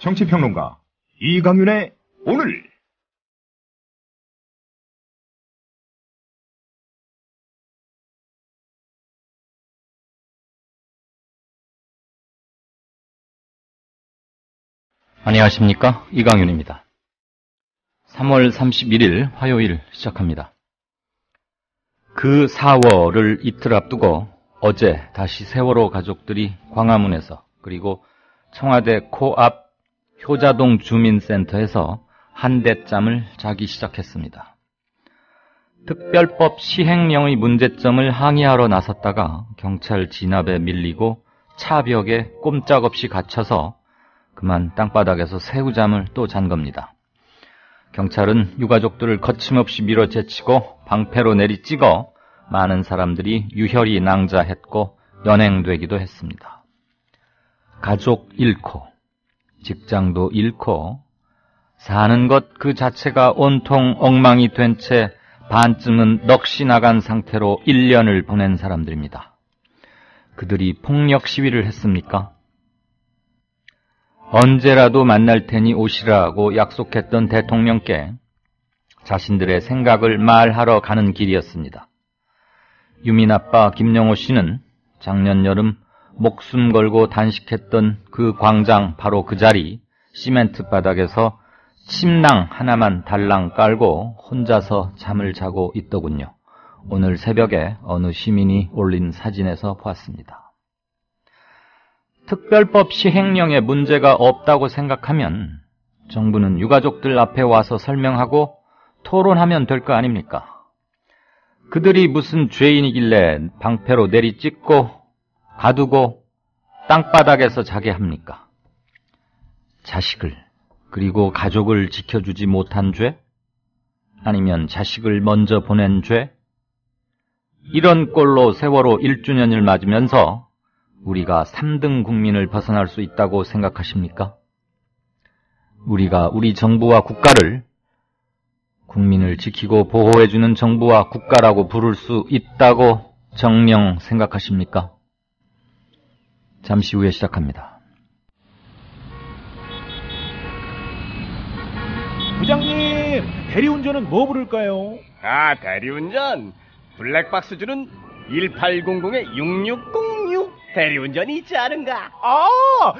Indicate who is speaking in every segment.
Speaker 1: 정치평론가 이강윤의 오늘.
Speaker 2: 안녕하십니까, 이강윤입니다. 3월 31일 화요일 시작합니다. 그 4월을 이틀 앞두고 어제 다시 세월호 가족들이 광화문에서, 그리고 청와대 코앞 효자동 주민센터에서 한대짬을 자기 시작했습니다. 특별법 시행령의 문제점을 항의하러 나섰다가 경찰 진압에 밀리고 차벽에 꼼짝없이 갇혀서 그만 땅바닥에서 새우잠을 또 잔 겁니다. 경찰은 유가족들을 거침없이 밀어제치고 방패로 내리찍어 많은 사람들이 유혈이 낭자했고 연행되기도 했습니다. 가족 잃고, 직장도 잃고, 사는 것 그 자체가 온통 엉망이 된 채 반쯤은 넋이 나간 상태로 1년을 보낸 사람들입니다. 그들이 폭력 시위를 했습니까? 언제라도 만날 테니 오시라고 약속했던 대통령께 자신들의 생각을 말하러 가는 길이었습니다. 유민 아빠 김영호 씨는 작년 여름 목숨 걸고 단식했던 그 광장 바로 그 자리 시멘트 바닥에서 침낭 하나만 달랑 깔고 혼자서 잠을 자고 있더군요. 오늘 새벽에 어느 시민이 올린 사진에서 보았습니다. 특별법 시행령에 문제가 없다고 생각하면 정부는 유가족들 앞에 와서 설명하고 토론하면 될 거 아닙니까? 그들이 무슨 죄인이길래 방패로 내리찍고 가두고 땅바닥에서 자게 합니까? 자식을, 그리고 가족을 지켜주지 못한 죄? 아니면 자식을 먼저 보낸 죄? 이런 꼴로 세월호 1주년을 맞으면서 우리가 3등 국민을 벗어날 수 있다고 생각하십니까? 우리가 우리 정부와 국가를 국민을 지키고 보호해주는 정부와 국가라고 부를 수 있다고 정녕 생각하십니까? 잠시 후에 시작합니다.
Speaker 3: 부장님, 대리운전은 뭐 부를까요?
Speaker 4: 아, 대리운전 블랙박스 주는 1800-6606 대리운전이 있지 않은가?
Speaker 3: 아,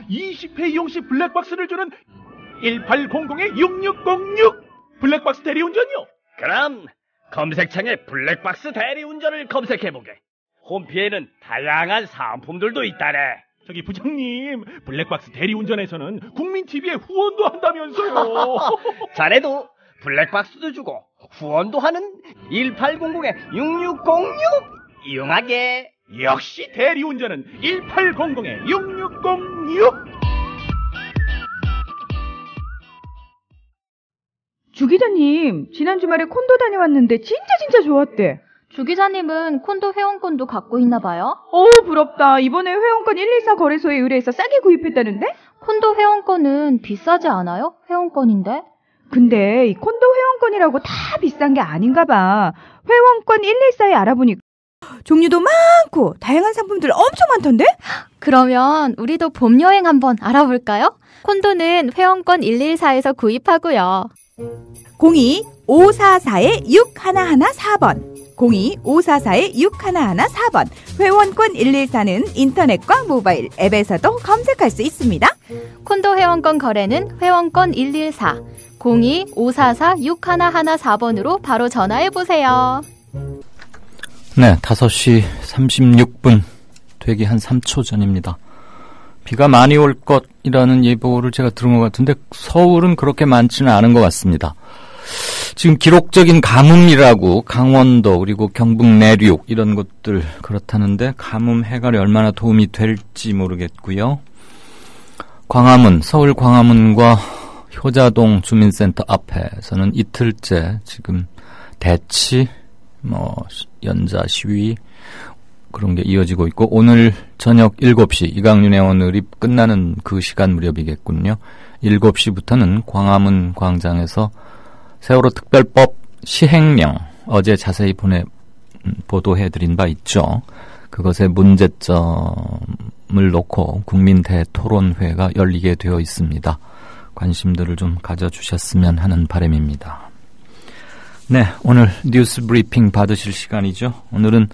Speaker 3: 20회 이용 시 블랙박스를 주는 1800-6606 블랙박스 대리운전이요?
Speaker 4: 그럼 검색창에 블랙박스 대리운전을 검색해보게. 홈피에는 다양한 상품들도 있다네.
Speaker 3: 저기 부장님, 블랙박스 대리운전에서는 국민TV에 후원도 한다면서요.
Speaker 4: 자네도 블랙박스도 주고 후원도 하는 1800-6606 이용하게.
Speaker 3: 역시 대리운전은 1800-6606.
Speaker 5: 주 기자님, 지난 주말에 콘도 다녀왔는데 진짜 좋았대.
Speaker 6: 주 기자님은 콘도 회원권도 갖고 있나 봐요?
Speaker 5: 부럽다. 이번에 회원권 114 거래소에 의뢰해서 싸게 구입했다는데?
Speaker 6: 콘도 회원권은 비싸지 않아요? 회원권인데?
Speaker 5: 근데 이 콘도 회원권이라고 다 비싼 게 아닌가 봐. 회원권 114에 알아보니까 종류도 많고 다양한 상품들 엄청 많던데?
Speaker 6: 그러면 우리도 봄 여행 한번 알아볼까요? 콘도는 회원권 114에서 구입하고요.
Speaker 5: 02-544-6114번 02-544-6114번 회원권 114는 인터넷과 모바일 앱에서도 검색할 수 있습니다.
Speaker 6: 콘도 회원권 거래는 회원권 114 02-544-6114번으로 바로 전화해보세요.
Speaker 2: 네, 5시 36분 되기 한 3초 전입니다. 비가 많이 올 것이라는 예보를 제가 들은 것 같은데 서울은 그렇게 많지는 않은 것 같습니다. 지금 기록적인 가뭄이라고 강원도 그리고 경북 내륙 이런 곳들 그렇다는데 가뭄 해결에 얼마나 도움이 될지 모르겠고요. 광화문, 서울 광화문과 효자동 주민센터 앞에서는 이틀째 지금 대치, 연자 시위 그런 게 이어지고 있고 오늘 저녁 7시 이강윤의 오늘이 끝나는 그 시간 무렵이겠군요. 7시부터는 광화문 광장에서 세월호 특별법 시행령 어제 자세히 보도해드린 바 있죠. 그것의 문제점을 놓고 국민 대토론회가 열리게 되어 있습니다. 관심들을 좀 가져주셨으면 하는 바람입니다. 네, 오늘 뉴스 브리핑 받으실 시간이죠. 오늘은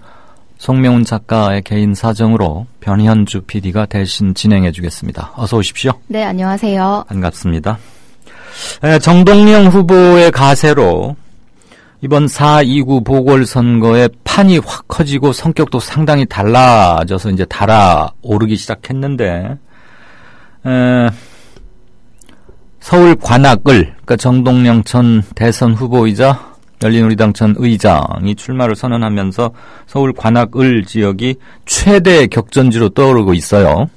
Speaker 2: 송명훈 작가의 개인 사정으로 변현주 PD가 대신 진행해 주겠습니다. 어서 오십시오.
Speaker 6: 네, 안녕하세요.
Speaker 2: 반갑습니다. 정동영 후보의 가세로 이번 4.29 보궐선거의 판이 확 커지고 성격도 상당히 달라져서 이제 달아오르기 시작했는데, 서울 관악을, 그러니까 정동영 전 대선 후보이자 열린우리당 전 의장이 출마를 선언하면서 서울 관악을 지역이 최대 격전지로 떠오르고 있어요.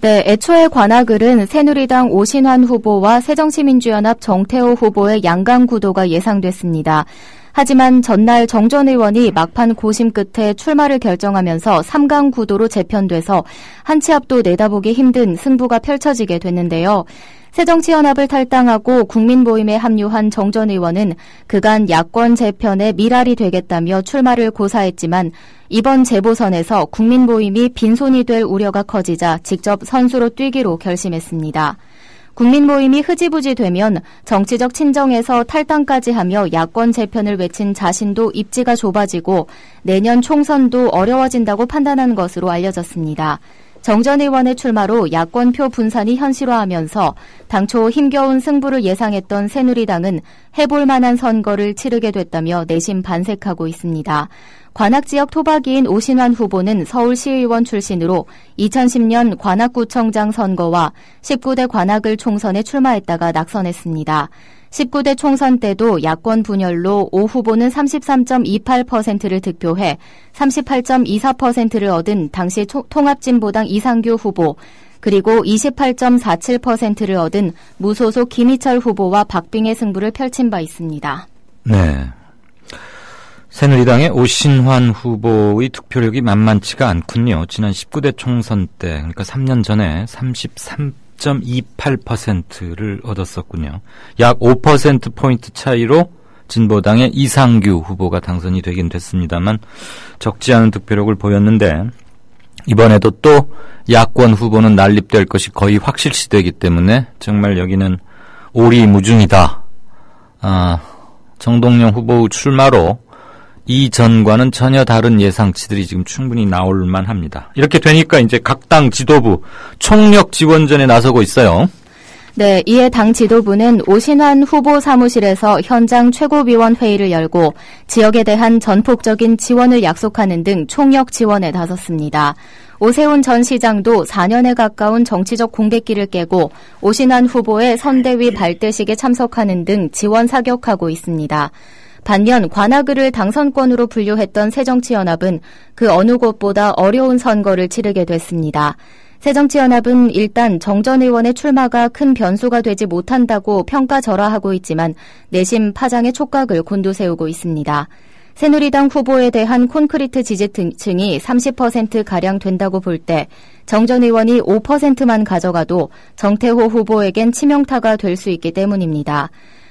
Speaker 6: 네, 애초에 관악을은 새누리당 오신환 후보와 새정치민주연합 정태호 후보의 양강 구도가 예상됐습니다. 하지만 전날 정 전 의원이 막판 고심 끝에 출마를 결정하면서 3강 구도로 재편돼서 한 치 앞도 내다보기 힘든 승부가 펼쳐지게 됐는데요. 새정치연합을 탈당하고 국민모임에 합류한 정 전 의원은 그간 야권 재편의 밀알이 되겠다며 출마를 고사했지만 이번 재보선에서 국민모임이 빈손이 될 우려가 커지자 직접 선수로 뛰기로 결심했습니다. 국민모임이 흐지부지 되면 정치적 친정에서 탈당까지 하며 야권 재편을 외친 자신도 입지가 좁아지고 내년 총선도 어려워진다고 판단한 것으로 알려졌습니다. 정 전 의원의 출마로 야권표 분산이 현실화하면서 당초 힘겨운 승부를 예상했던 새누리당은 해볼 만한 선거를 치르게 됐다며 내심 반색하고 있습니다. 관악 지역 토박이인 오신환 후보는 서울시의원 출신으로 2010년 관악구청장 선거와 19대 관악을 총선에 출마했다가 낙선했습니다. 19대 총선 때도 야권 분열로 오 후보는 33.28%를 득표해 38.24%를 얻은 당시 통합진보당 이상규 후보, 그리고 28.47%를 얻은 무소속 김희철 후보와 박빙의 승부를 펼친 바 있습니다.
Speaker 2: 네. 새누리당의 오신환 후보의 득표력이 만만치가 않군요. 지난 19대 총선 때, 그러니까 3년 전에 33.28%를 얻었었군요. 약 5%포인트 차이로 진보당의 이상규 후보가 당선이 되긴 됐습니다만 적지 않은 득표력을 보였는데, 이번에도 또 야권 후보는 난립될 것이 거의 확실시되기 때문에 정말 여기는 오리무중이다. 정동영 후보의 출마로 이전과는 전혀 다른 예상치들이 지금 충분히 나올 만합니다. 이렇게 되니까 이제 각 당 지도부 총력 지원전에 나서고 있어요.
Speaker 6: 네, 이에 당 지도부는 오신환 후보 사무실에서 현장 최고위원 회의를 열고 지역에 대한 전폭적인 지원을 약속하는 등 총력 지원에 나섰습니다. 오세훈 전 시장도 4년에 가까운 정치적 공백기를 깨고 오신환 후보의 선대위 발대식에 참석하는 등 지원 사격하고 있습니다. 반면 관악을을 당선권으로 분류했던 새정치연합은 그 어느 곳보다 어려운 선거를 치르게 됐습니다. 새정치연합은 일단 정 전 의원의 출마가 큰 변수가 되지 못한다고 평가절하하고 있지만 내심 파장의 촉각을 곤두세우고 있습니다. 새누리당 후보에 대한 콘크리트 지지층이 30%가량 된다고 볼 때 정 전 의원이 5%만 가져가도 정태호 후보에겐 치명타가 될 수 있기 때문입니다.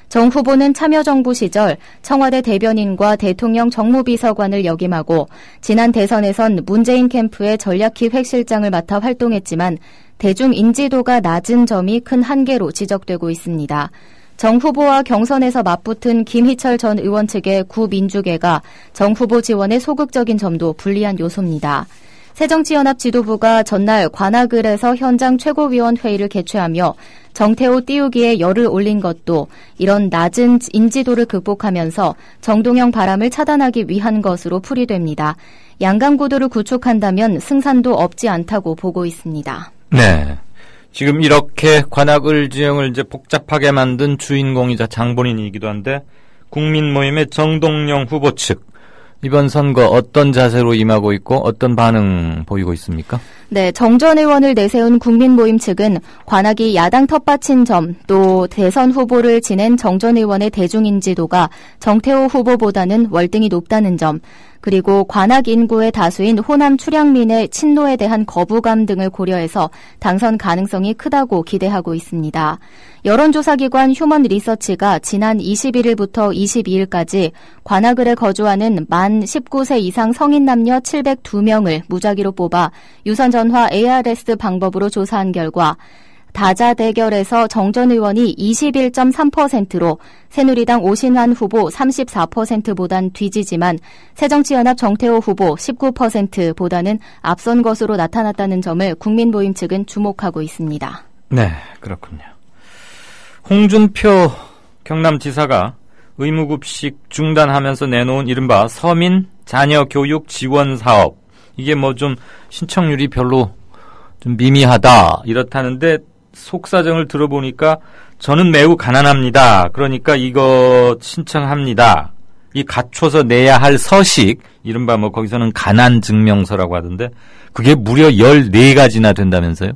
Speaker 6: 정 후보는 참여정부 시절 청와대 대변인과 대통령 정무비서관을 역임하고 지난 대선에선 문재인 캠프의 전략기획실장을 맡아 활동했지만 대중 인지도가 낮은 점이 큰 한계로 지적되고 있습니다. 정 후보와 경선에서 맞붙은 김희철 전 의원 측의 구민주계가 정 후보 지원에 소극적인 점도 불리한 요소입니다. 새정치연합 지도부가 전날 관악을에서 현장 최고위원 회의를 개최하며 정태호 띄우기에 열을 올린 것도 이런 낮은 인지도를 극복하면서 정동영 바람을 차단하기 위한 것으로 풀이됩니다. 양강 구도를 구축한다면 승산도 없지 않다고 보고 있습니다.
Speaker 2: 네. 지금 이렇게 관악을 지형을 이제 복잡하게 만든 주인공이자 장본인이기도 한데 국민모임의 정동영 후보 측 이번 선거 어떤 자세로 임하고 있고 어떤 반응 보이고 있습니까?
Speaker 6: 네, 정 전 의원을 내세운 국민모임 측은 관악이 야당 텃밭인 점, 또 대선 후보를 지낸 정 전 의원의 대중인지도가 정태호 후보보다는 월등히 높다는 점, 그리고 관악 인구의 다수인 호남 출향민의 친노에 대한 거부감 등을 고려해서 당선 가능성이 크다고 기대하고 있습니다. 여론조사기관 휴먼 리서치가 지난 21일부터 22일까지 관악을에 거주하는 만 19세 이상 성인 남녀 702명을 무작위로 뽑아 유선전화 ARS 방법으로 조사한 결과 다자 대결에서 정전 의원이 21.3%로 새누리당 오신환 후보 34%보단 뒤지지만 새정치연합 정태호 후보 19%보다는 앞선 것으로 나타났다는 점을 국민보임 측은 주목하고 있습니다.
Speaker 2: 네, 그렇군요. 홍준표 경남지사가 의무급식 중단하면서 내놓은 이른바 서민 자녀 교육 지원 사업, 이게 뭐 좀 신청률이 별로 좀 미미하다 이렇다는데 속사정을 들어보니까 저는 매우 가난합니다. 그러니까 이거 신청합니다. 이 갖춰서 내야 할 서식, 이른바 뭐 거기서는 가난증명서라고 하던데 그게 무려 14가지나 된다면서요?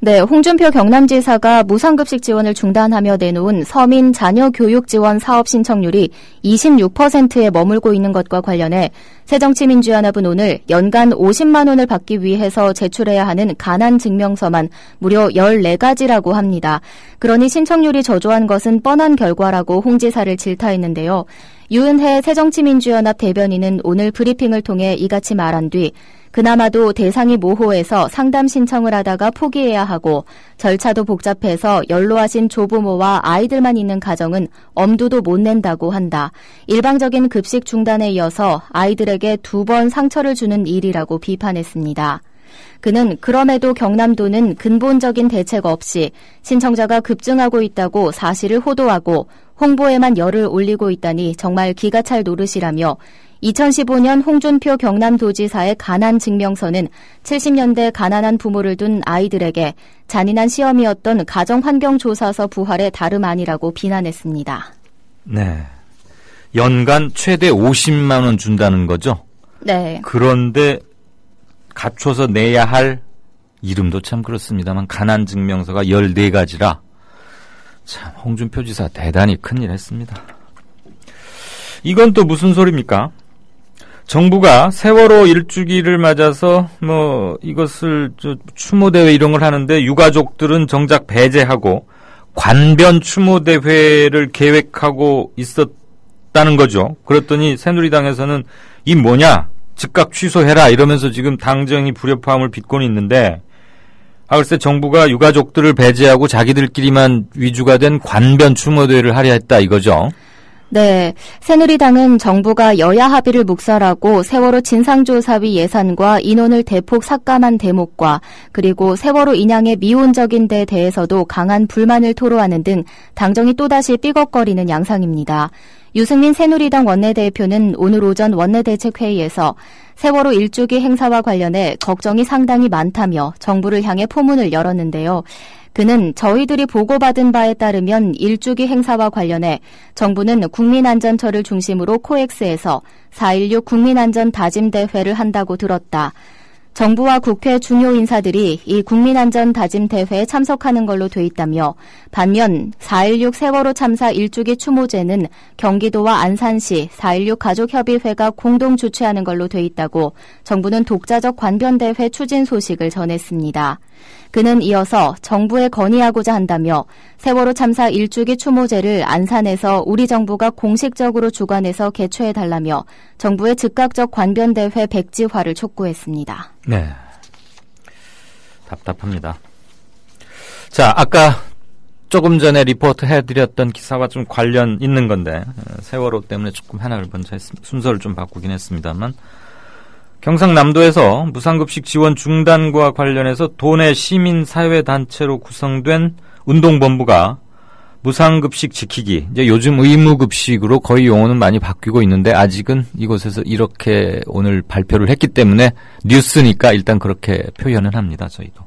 Speaker 6: 네, 홍준표 경남지사가 무상급식 지원을 중단하며 내놓은 서민 자녀 교육 지원 사업 신청률이 26%에 머물고 있는 것과 관련해 새정치민주연합은 오늘 연간 50만 원을 받기 위해서 제출해야 하는 가난증명서만 무려 14가지라고 합니다. 그러니 신청률이 저조한 것은 뻔한 결과라고 홍 지사를 질타했는데요. 유은혜 새정치민주연합 대변인은 오늘 브리핑을 통해 이같이 말한 뒤 그나마도 대상이 모호해서 상담 신청을 하다가 포기해야 하고 절차도 복잡해서 연로하신 조부모와 아이들만 있는 가정은 엄두도 못 낸다고 한다. 일방적인 급식 중단에 이어서 아이들에게 2번 상처를 주는 일이라고 비판했습니다. 그는 그럼에도 경남도는 근본적인 대책 없이 신청자가 급증하고 있다고 사실을 호도하고 홍보에만 열을 올리고 있다니 정말 기가 찰 노릇이라며 2015년 홍준표 경남도지사의 가난증명서는 70년대 가난한 부모를 둔 아이들에게 잔인한 시험이었던 가정환경조사서 부활의 다름 아니라고 비난했습니다.
Speaker 2: 네, 연간 최대 50만 원 준다는 거죠?
Speaker 6: 네.
Speaker 2: 그런데 갖춰서 내야 할 이름도 참 그렇습니다만 가난증명서가 14가지라 참 홍준표 지사 대단히 큰일 했습니다. 이건 또 무슨 소리입니까? 정부가 세월호 1주기를 맞아서 이것을 추모대회 이런 걸 하는데 유가족들은 정작 배제하고 관변 추모대회를 계획하고 있었다는 거죠. 그랬더니 새누리당에서는 이 뭐냐? 즉각 취소해라 이러면서 지금 당정이 불협화음을 빚고는 있는데 글쎄 정부가 유가족들을 배제하고 자기들끼리만 위주가 된 관변 추모대회를 하려 했다 이거죠.
Speaker 6: 네, 새누리당은 정부가 여야 합의를 묵살하고 세월호 진상조사위 예산과 인원을 대폭 삭감한 대목과 그리고 세월호 인양의 미온적인 데 대해서도 강한 불만을 토로하는 등 당정이 또다시 삐걱거리는 양상입니다. 유승민 새누리당 원내대표는 오늘 오전 원내대책회의에서 세월호 1주기 행사와 관련해 걱정이 상당히 많다며 정부를 향해 포문을 열었는데요. 그는 저희들이 보고받은 바에 따르면 1주기 행사와 관련해 정부는 국민안전처를 중심으로 코엑스에서 4.16 국민안전 다짐대회를 한다고 들었다. 정부와 국회 중요 인사들이 이 국민안전 다짐대회에 참석하는 걸로 돼 있다며 반면 4.16 세월호 참사 1주기 추모제는 경기도와 안산시 4.16 가족협의회가 공동 주최하는 걸로 돼 있다고 정부는 독자적 관변대회 추진 소식을 전했습니다. 그는 이어서 정부에 건의하고자 한다며 세월호 참사 1주기 추모제를 안산에서 우리 정부가 공식적으로 주관해서 개최해달라며 정부의 즉각적 관변대회 백지화를 촉구했습니다.
Speaker 2: 네, 답답합니다. 자, 아까 조금 전에 리포트 해드렸던 기사와 좀 관련 있는 건데 세월호 때문에 조금 하나를 먼저 순서를 좀 바꾸긴 했습니다만 경상남도에서 무상급식 지원 중단과 관련해서 도내 시민사회단체로 구성된 운동본부가 무상급식 지키기, 이제 요즘 의무급식으로 거의 용어는 많이 바뀌고 있는데 아직은 이곳에서 이렇게 오늘 발표를 했기 때문에 뉴스니까 일단 그렇게 표현을 합니다. 저희도.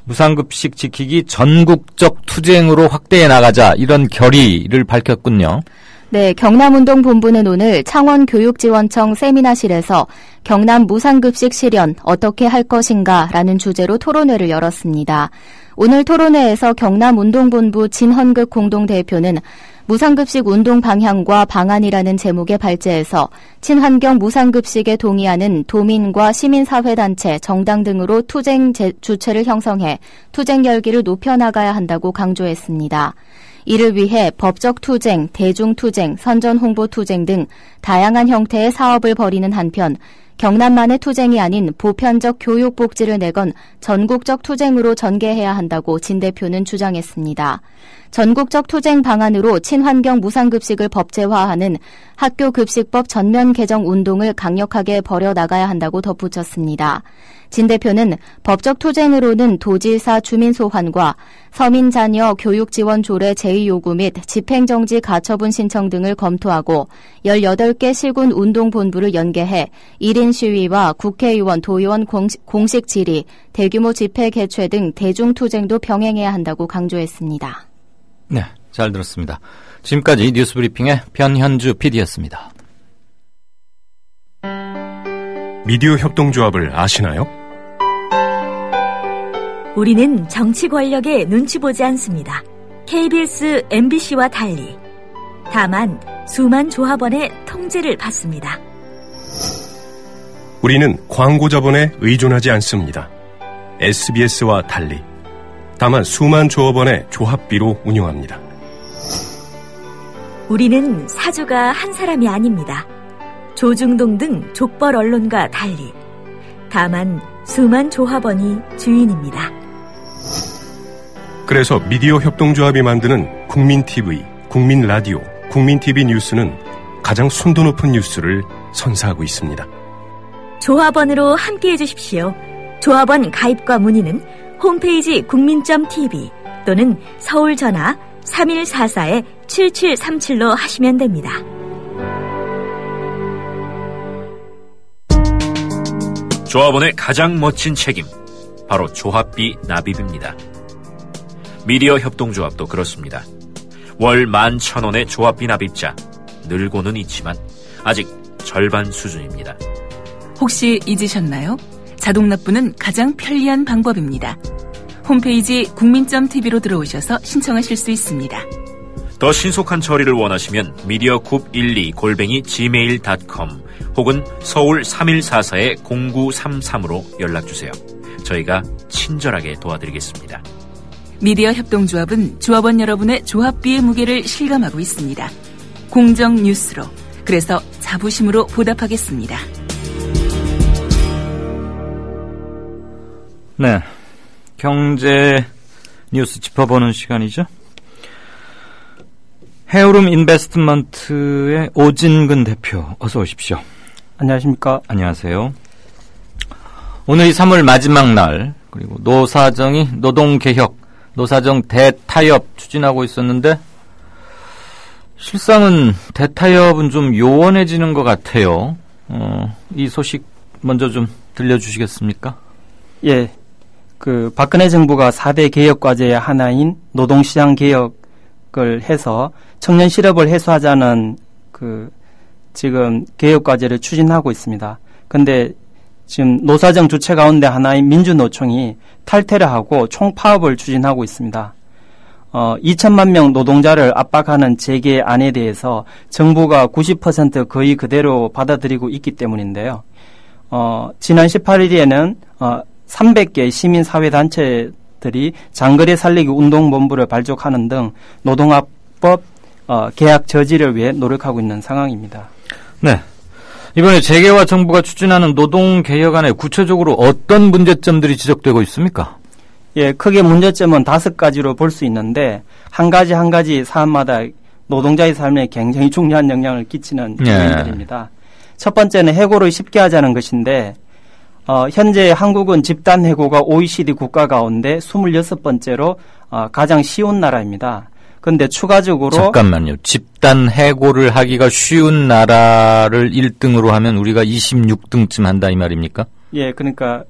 Speaker 2: 무상급식 지키기 전국적 투쟁으로 확대해 나가자 이런 결의를 밝혔군요.
Speaker 6: 네, 경남운동본부는 오늘 창원교육지원청 세미나실에서 경남 무상급식 실현 어떻게 할 것인가라는 주제로 토론회를 열었습니다. 오늘 토론회에서 경남운동본부 진헌극 공동대표는 무상급식 운동 방향과 방안이라는 제목의 발제에서 친환경 무상급식에 동의하는 도민과 시민사회단체, 정당 등으로 투쟁 주체를 형성해 투쟁 열기를 높여나가야 한다고 강조했습니다. 이를 위해 법적 투쟁, 대중투쟁, 선전홍보투쟁 등 다양한 형태의 사업을 벌이는 한편 경남만의 투쟁이 아닌 보편적 교육복지를 내건 전국적 투쟁으로 전개해야 한다고 진 대표는 주장했습니다. 전국적 투쟁 방안으로 친환경 무상급식을 법제화하는 학교급식법 전면 개정 운동을 강력하게 벌여나가야 한다고 덧붙였습니다. 진 대표는 법적 투쟁으로는 도지사 주민소환과 서민자녀 교육지원 조례 제의요구 및 집행정지 가처분 신청 등을 검토하고 18개 실군 운동본부를 연계해 1인 시위와 국회의원, 도의원 공식 질의, 대규모 집회 개최 등 대중투쟁도 병행해야 한다고 강조했습니다.
Speaker 2: 네, 잘 들었습니다. 지금까지 뉴스브리핑의 변현주 PD였습니다.
Speaker 7: 미디어 협동조합을 아시나요?
Speaker 8: 우리는 정치 권력에 눈치 보지 않습니다. KBS, MBC와 달리. 다만 수만 조합원의 통제를 받습니다.
Speaker 7: 우리는 광고 자본에 의존하지 않습니다. SBS와 달리. 다만 수만 조합원의 조합비로 운영합니다.
Speaker 8: 우리는 사주가 한 사람이 아닙니다. 조중동 등 족벌 언론과 달리. 다만 수만 조합원이 주인입니다.
Speaker 7: 그래서 미디어 협동조합이 만드는 국민TV, 국민라디오, 국민TV 뉴스는 가장 순도 높은 뉴스를 선사하고 있습니다.
Speaker 8: 조합원으로 함께해 주십시오. 조합원 가입과 문의는 홈페이지 국민.tv 또는 서울 전화 3144-7737로 하시면 됩니다.
Speaker 9: 조합원의 가장 멋진 책임, 바로 조합비 납입입니다. 미디어 협동조합도 그렇습니다. 월 11,000원의 조합비 납입자, 늘고는 있지만 아직 절반 수준입니다.
Speaker 10: 혹시 잊으셨나요? 자동 납부는 가장 편리한 방법입니다. 홈페이지 국민.tv로 들어오셔서 신청하실 수 있습니다.
Speaker 9: 더 신속한 처리를 원하시면 mediacoup12@gmail.com 혹은 서울 3144-0933으로 연락주세요. 저희가 친절하게 도와드리겠습니다.
Speaker 10: 미디어 협동조합은 조합원 여러분의 조합비의 무게를 실감하고 있습니다. 공정 뉴스로, 그래서 자부심으로 보답하겠습니다.
Speaker 2: 네, 경제 뉴스 짚어보는 시간이죠. 해오름 인베스트먼트의 오진근 대표, 어서 오십시오.
Speaker 11: 안녕하십니까.
Speaker 2: 안녕하세요. 오늘이 3월 마지막 날, 그리고 노사정이 노동개혁, 노사정 대타협 추진하고 있었는데 실상은 대타협은 좀 요원해지는 것 같아요. 이 소식 먼저 좀 들려주시겠습니까?
Speaker 11: 예, 박근혜 정부가 4대 개혁 과제의 하나인 노동시장 개혁을 해서 청년 실업을 해소하자는 지금 개혁 과제를 추진하고 있습니다. 근데 지금 노사정 주체 가운데 하나인 민주노총이 탈퇴를 하고 총파업을 추진하고 있습니다. 2천만 명 노동자를 압박하는 재개안에 대해서 정부가 90% 거의 그대로 받아들이고 있기 때문인데요. 지난 18일에는 300개 시민사회단체들이 장거리 살리기 운동본부를 발족하는 등 노동합법 계약 저지를 위해 노력하고 있는 상황입니다.
Speaker 2: 네. 이번에 재계와 정부가 추진하는 노동개혁안에 구체적으로 어떤 문제점들이 지적되고 있습니까?
Speaker 11: 예, 크게 문제점은 5가지로 볼 수 있는데 한 가지 사안마다 노동자의 삶에 굉장히 중요한 영향을 끼치는 주제들입니다. 첫 번째는 해고를 쉽게 하자는 것인데 현재 한국은 집단 해고가 OECD 국가 가운데 26번째로 가장 쉬운 나라입니다. 근데 추가적으로
Speaker 2: 잠깐만요. 집단 해고를 하기가 쉬운 나라를 1등으로 하면 우리가 26등쯤 한다 이 말입니까?
Speaker 11: 예, 그러니까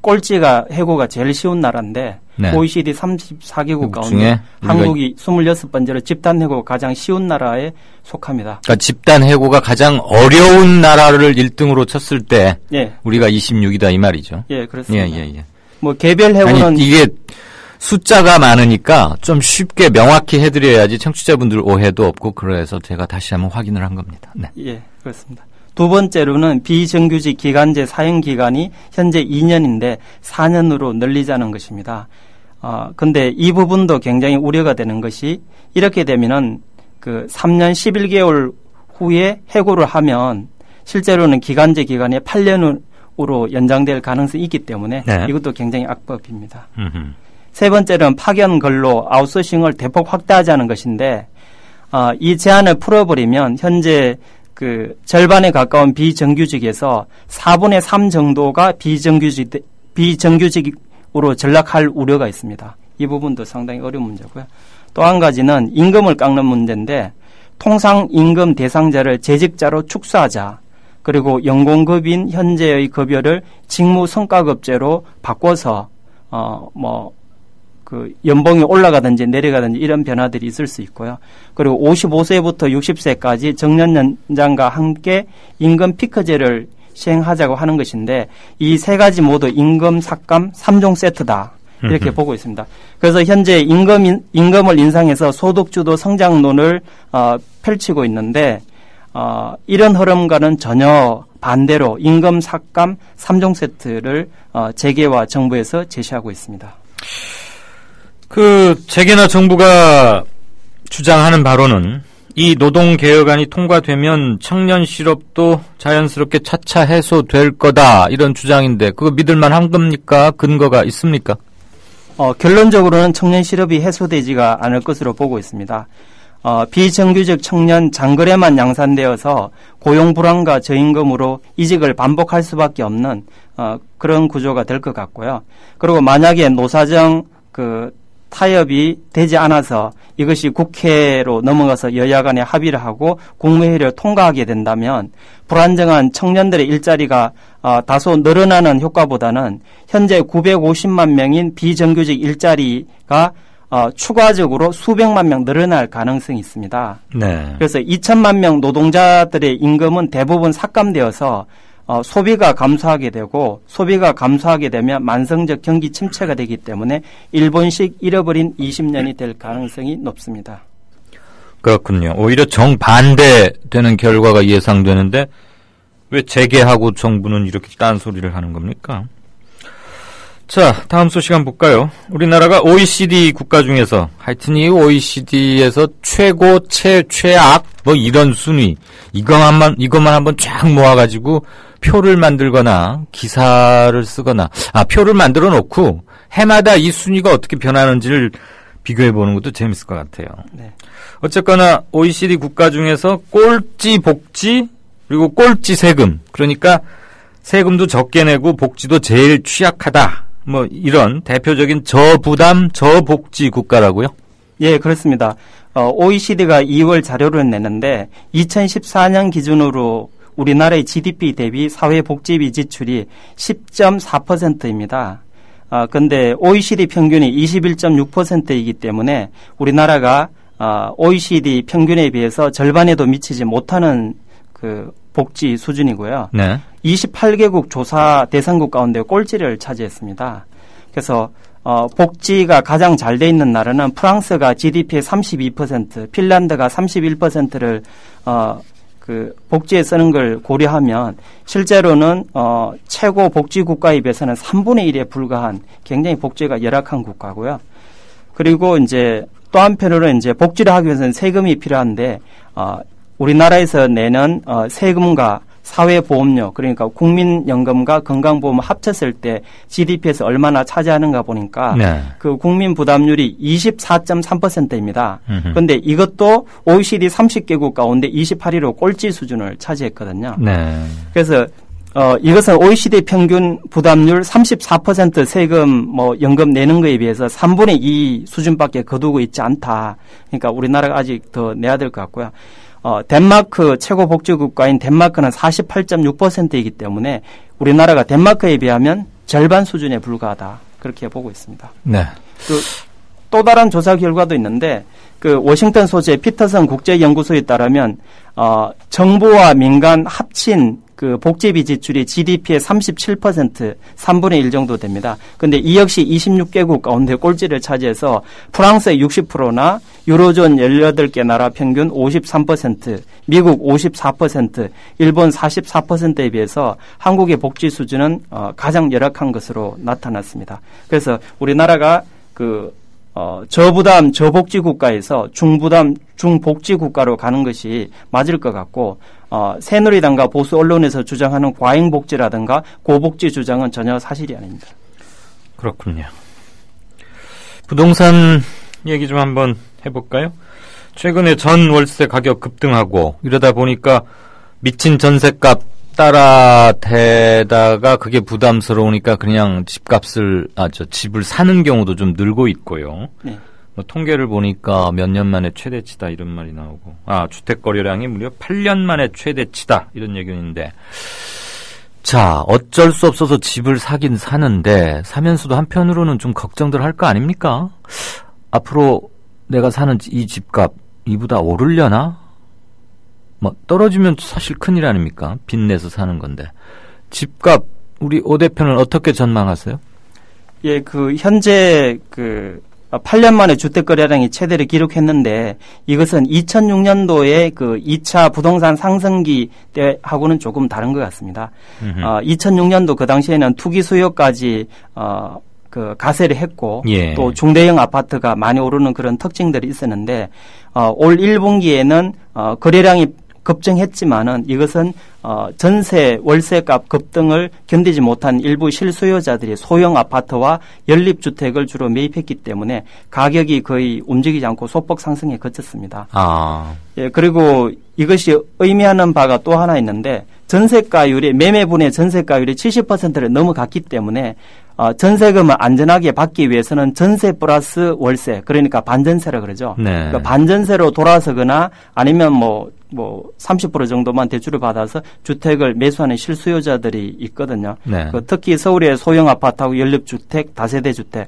Speaker 11: 꼴찌가 해고가 제일 쉬운 나라인데 네. OECD 34개국 가운데 한국이 26번째로 집단 해고가 가장 쉬운 나라에 속합니다.
Speaker 2: 그러니까 집단 해고가 가장 어려운 나라를 1등으로 쳤을 때 예. 우리가 26이다 이 말이죠.
Speaker 11: 예, 그렇습니다.
Speaker 2: 예.
Speaker 11: 뭐 개별 해고는
Speaker 2: 아니, 이게 숫자가 많으니까 좀 쉽게 명확히 해드려야지 청취자분들 오해도 없고 그래서 제가 다시 한번 확인을 한 겁니다. 네.
Speaker 11: 예, 그렇습니다. 두 번째로는 비정규직 기간제 사용 기간이 현재 2년인데 4년으로 늘리자는 것입니다. 근데 이 부분도 굉장히 우려가 되는 것이 이렇게 되면은 그 3년 11개월 후에 해고를 하면 실제로는 기간제 기간이 8년으로 연장될 가능성이 있기 때문에
Speaker 2: 네.
Speaker 11: 이것도 굉장히 악법입니다. 세 번째는 파견 근로 아웃소싱을 대폭 확대하자는 것인데 이 제한을 풀어버리면 현재 그 절반에 가까운 비정규직에서 4분의 3 정도가 비정규직으로 전락할 우려가 있습니다. 이 부분도 상당히 어려운 문제고요. 또 한 가지는 임금을 깎는 문제인데 통상 임금 대상자를 재직자로 축소하자. 그리고 연공급인 현재의 급여를 직무성과급제로 바꿔서 그 연봉이 올라가든지 내려가든지 이런 변화들이 있을 수 있고요. 그리고 55세부터 60세까지 정년 연장과 함께 임금 피크제를 시행하자고 하는 것인데 이 세 가지 모두 임금 삭감 3종 세트다. 이렇게 보고 있습니다. 그래서 현재 임금을 인상해서 소득주도 성장론을 펼치고 있는데 이런 흐름과는 전혀 반대로 임금 삭감 3종 세트를 재계와 정부에서 제시하고 있습니다.
Speaker 2: 그 재계나 정부가 주장하는 바로는 이 노동개혁안이 통과되면 청년 실업도 자연스럽게 차차 해소될 거다 이런 주장인데 그거 믿을만한 겁니까? 근거가 있습니까?
Speaker 11: 결론적으로는 청년 실업이 해소되지가 않을 것으로 보고 있습니다. 비정규직 청년 장거래만 양산되어서 고용 불안과 저임금으로 이직을 반복할 수밖에 없는 그런 구조가 될 것 같고요. 그리고 만약에 노사정 타협이 되지 않아서 이것이 국회로 넘어가서 여야 간에 합의를 하고 국무회의를 통과하게 된다면 불안정한 청년들의 일자리가 다소 늘어나는 효과보다는 현재 950만 명인 비정규직 일자리가 추가적으로 수백만 명 늘어날 가능성이 있습니다.
Speaker 2: 네.
Speaker 11: 그래서 2천만 명 노동자들의 임금은 대부분 삭감되어서 소비가 감소하게 되고 소비가 감소하게 되면 만성적 경기 침체가 되기 때문에 일본식 잃어버린 20년이 될 가능성이 높습니다.
Speaker 2: 그렇군요. 오히려 정반대되는 결과가 예상되는데 왜 재계하고 정부는 이렇게 딴소리를 하는 겁니까? 자, 다음 소식 한번 볼까요? 우리나라가 OECD 국가 중에서 하여튼 이 OECD에서 최고, 최악 뭐 이런 순위 이것만 한번 쫙 모아가지고 표를 만들거나 기사를 쓰거나 표를 만들어 놓고 해마다 이 순위가 어떻게 변하는지를 비교해 보는 것도 재밌을 것 같아요.
Speaker 11: 네.
Speaker 2: 어쨌거나 OECD 국가 중에서 꼴찌 복지 그리고 꼴찌 세금 그러니까 세금도 적게 내고 복지도 제일 취약하다. 뭐 이런 대표적인 저부담 저복지 국가라고요?
Speaker 11: 예, 그렇습니다. OECD가 2월 자료를 내는데 2014년 기준으로 우리나라의 GDP 대비 사회복지비 지출이 10.4%입니다. 근데 OECD 평균이 21.6%이기 때문에 우리나라가 OECD 평균에 비해서 절반에도 미치지 못하는 그 복지 수준이고요.
Speaker 2: 네.
Speaker 11: 28개국 조사 대상국 가운데 꼴찌를 차지했습니다. 그래서 복지가 가장 잘 돼 있는 나라는 프랑스가 GDP의 32%, 핀란드가 31%를 그 복지에 쓰는 걸 고려하면 실제로는 최고 복지 국가에 비해서는 3분의 1에 불과한 굉장히 복지가 열악한 국가고요. 그리고 이제 또 한편으로는 이제 복지를 하기 위해서는 세금이 필요한데 우리나라에서 내는 세금과 사회보험료 그러니까 국민연금과 건강보험 합쳤을 때 GDP에서 얼마나 차지하는가 보니까
Speaker 2: 네.
Speaker 11: 그 국민 부담률이 24.3%입니다. 그런데 이것도 OECD 30개국 가운데 28위로 꼴찌 수준을 차지했거든요.
Speaker 2: 네.
Speaker 11: 그래서 이것은 OECD 평균 부담률 34% 세금 뭐 연금 내는 거에 비해서 3분의 2 수준밖에 거두고 있지 않다. 그러니까 우리나라가 아직 더 내야 될 것 같고요. 덴마크 최고 복지 국가인 덴마크는 48.6%이기 때문에 우리나라가 덴마크에 비하면 절반 수준에 불과하다. 그렇게 보고 있습니다.
Speaker 2: 네.
Speaker 11: 또 다른 조사 결과도 있는데 그 워싱턴 소재 피터슨 국제연구소에 따르면 정부와 민간 합친 그 복지비 지출이 GDP의 37%, 3분의 1 정도 됩니다. 그런데 이 역시 26개국 가운데 꼴찌를 차지해서 프랑스의 60%나 유로존 18개 나라 평균 53%, 미국 54%, 일본 44%에 비해서 한국의 복지 수준은 가장 열악한 것으로 나타났습니다. 그래서 우리나라가 저부담 저복지 국가에서 중부담 중복지 국가로 가는 것이 맞을 것 같고, 새누리당과 보수 언론에서 주장하는 과잉복지라든가 고복지 주장은 전혀 사실이 아닙니다.
Speaker 2: 그렇군요. 부동산 얘기 좀 한번 해볼까요? 최근에 전 월세 가격 급등하고 이러다 보니까 미친 전셋값 따라대다가 그게 부담스러우니까 그냥 집을 사는 경우도 좀 늘고 있고요.
Speaker 11: 네.
Speaker 2: 뭐 통계를 보니까 몇 년 만에 최대치다 이런 말이 나오고, 주택 거래량이 무려 8년 만에 최대치다 이런 얘기가 있는데, 자, 어쩔 수 없어서 집을 사긴 사는데 사면서도 한편으로는 좀 걱정들 할 거 아닙니까? 앞으로 내가 사는 이 집값 이보다 오르려나? 뭐 떨어지면 사실 큰일 아닙니까? 빚내서 사는 건데. 집값 우리 오 대표는 어떻게 전망하세요?
Speaker 11: 예, 현재 8년 만에 주택 거래량이 최대를 기록했는데, 이것은 2006년도에 2차 부동산 상승기 때하고는 조금 다른 것 같습니다. 2006년도 그 당시에는 투기 수요까지 가세를 했고,
Speaker 2: 예.
Speaker 11: 또 중대형 아파트가 많이 오르는 그런 특징들이 있었는데, 올 1분기에는 거래량이 급증했지만은 이것은 전세 월세값 급등을 견디지 못한 일부 실수요자들이 소형 아파트와 연립주택을 주로 매입했기 때문에 가격이 거의 움직이지 않고 소폭 상승에 그쳤습니다. 예, 그리고 이것이 의미하는 바가 또 하나 있는데, 전세가율이 매매분의 전세가율이 70%를 넘어갔기 때문에 전세금을 안전하게 받기 위해서는 전세 플러스 월세, 그러니까 반전세라 그러죠.
Speaker 2: 네.
Speaker 11: 그러니까 반전세로 돌아서거나 아니면 30% 정도만 대출을 받아서 주택을 매수하는 실수요자들이 있거든요.
Speaker 2: 네.
Speaker 11: 특히 서울의 소형 아파트하고 연립주택, 다세대 주택,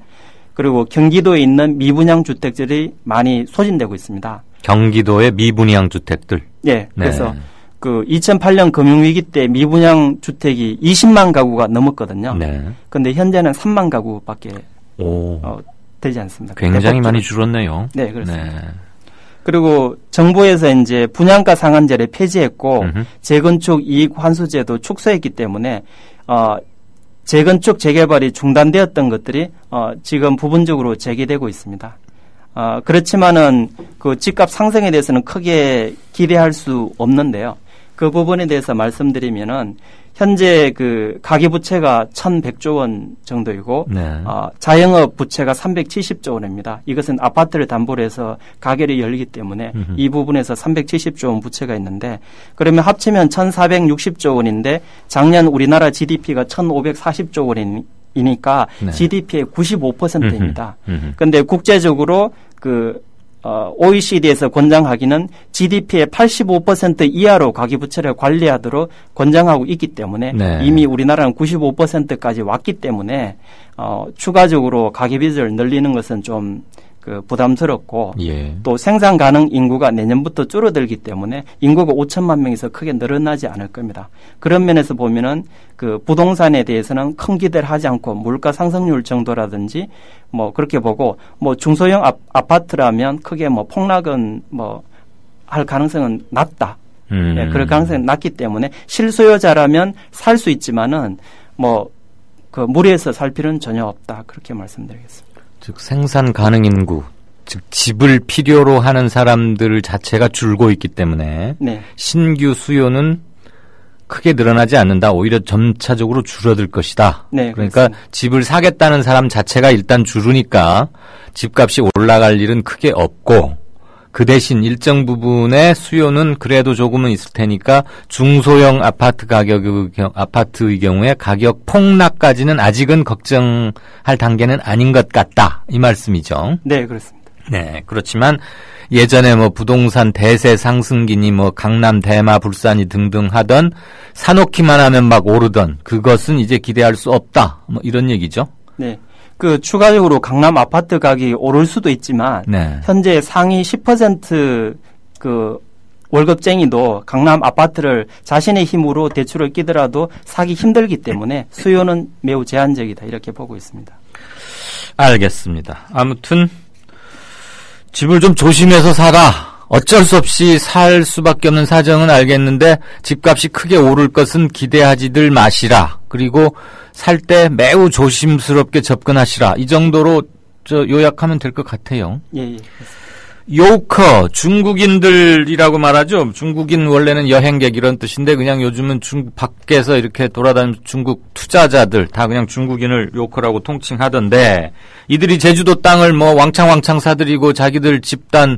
Speaker 11: 그리고 경기도에 있는 미분양 주택들이 많이 소진되고 있습니다.
Speaker 2: 경기도의 미분양 주택들.
Speaker 11: 네. 그래서 2008년 금융위기 때 미분양 주택이 20만 가구가 넘었거든요.
Speaker 2: 네.
Speaker 11: 근데 현재는 3만 가구밖에 되지 않습니다.
Speaker 2: 굉장히 많이 줄었네요.
Speaker 11: 네, 그렇습니다.
Speaker 2: 네.
Speaker 11: 그리고 정부에서 이제 분양가 상한제를 폐지했고, 재건축 이익 환수제도 축소했기 때문에 재건축 재개발이 중단되었던 것들이 지금 부분적으로 재개되고 있습니다. 그렇지만은 집값 상승에 대해서는 크게 기대할 수 없는데요. 그 부분에 대해서 말씀드리면은 현재 가계부채가 1,100조 원 정도이고,
Speaker 2: 네.
Speaker 11: 자영업 부채가 370조 원입니다. 이것은 아파트를 담보로 해서 가계를 열리기 때문에 이 부분에서 370조 원 부채가 있는데, 그러면 합치면 1,460조 원인데 작년 우리나라 GDP가 1,540조 원이니까
Speaker 2: 네.
Speaker 11: GDP의 95%입니다. 그런데 국제적으로 OECD에서 권장하기는 GDP의 85% 이하로 가계부채를 관리하도록 권장하고 있기 때문에,
Speaker 2: 네.
Speaker 11: 이미 우리나라는 95%까지 왔기 때문에 추가적으로 가계빚을 늘리는 것은 좀 부담스럽고,
Speaker 2: 예.
Speaker 11: 또 생산 가능 인구가 내년부터 줄어들기 때문에 인구가 5천만 명에서 크게 늘어나지 않을 겁니다. 그런 면에서 보면은 부동산에 대해서는 큰 기대를 하지 않고 물가 상승률 정도라든지 그렇게 보고, 중소형 아파트라면 크게 폭락은 할 가능성은 낮다. 예, 그럴 가능성이 낮기 때문에 실수요자라면 살 수 있지만은 무리해서 살 필요는 전혀 없다. 그렇게 말씀드리겠습니다.
Speaker 2: 즉 생산 가능 인구, 즉 집을 필요로 하는 사람들 자체가 줄고 있기 때문에,
Speaker 11: 네.
Speaker 2: 신규 수요는 크게 늘어나지 않는다. 오히려 점차적으로 줄어들 것이다.
Speaker 11: 네,
Speaker 2: 그러니까
Speaker 11: 그렇습니다.
Speaker 2: 집을 사겠다는 사람 자체가 일단 줄으니까 집값이 올라갈 일은 크게 없고, 그 대신 일정 부분의 수요는 그래도 조금은 있을 테니까 중소형 아파트의 경우에 가격 폭락까지는 아직은 걱정할 단계는 아닌 것 같다. 이 말씀이죠.
Speaker 11: 네, 그렇습니다.
Speaker 2: 네, 그렇지만 예전에 부동산 대세 상승기니 강남, 대마, 불산이 등등 하던 사놓기만 하면 막 오르던 그것은 이제 기대할 수 없다. 이런 얘기죠.
Speaker 11: 네. 추가적으로 강남 아파트 가격이 오를 수도 있지만,
Speaker 2: 네.
Speaker 11: 현재 상위 10% 월급쟁이도 강남 아파트를 자신의 힘으로 대출을 끼더라도 사기 힘들기 때문에 수요는 매우 제한적이다. 이렇게 보고 있습니다.
Speaker 2: 알겠습니다. 아무튼 집을 좀 조심해서 사라. 어쩔 수 없이 살 수밖에 없는 사정은 알겠는데 집값이 크게 오를 것은 기대하지들 마시라. 그리고 살 때 매우 조심스럽게 접근하시라. 이 정도로 요약하면 될 것 같아요.
Speaker 11: 예.
Speaker 2: 요커, 중국인들이라고 말하죠. 중국인 원래는 여행객 이런 뜻인데 그냥 요즘은 중국 밖에서 이렇게 돌아다니는 중국 투자자들 다 그냥 중국인을 요커라고 통칭하던데 이들이 제주도 땅을 뭐 왕창 사들이고 자기들 집단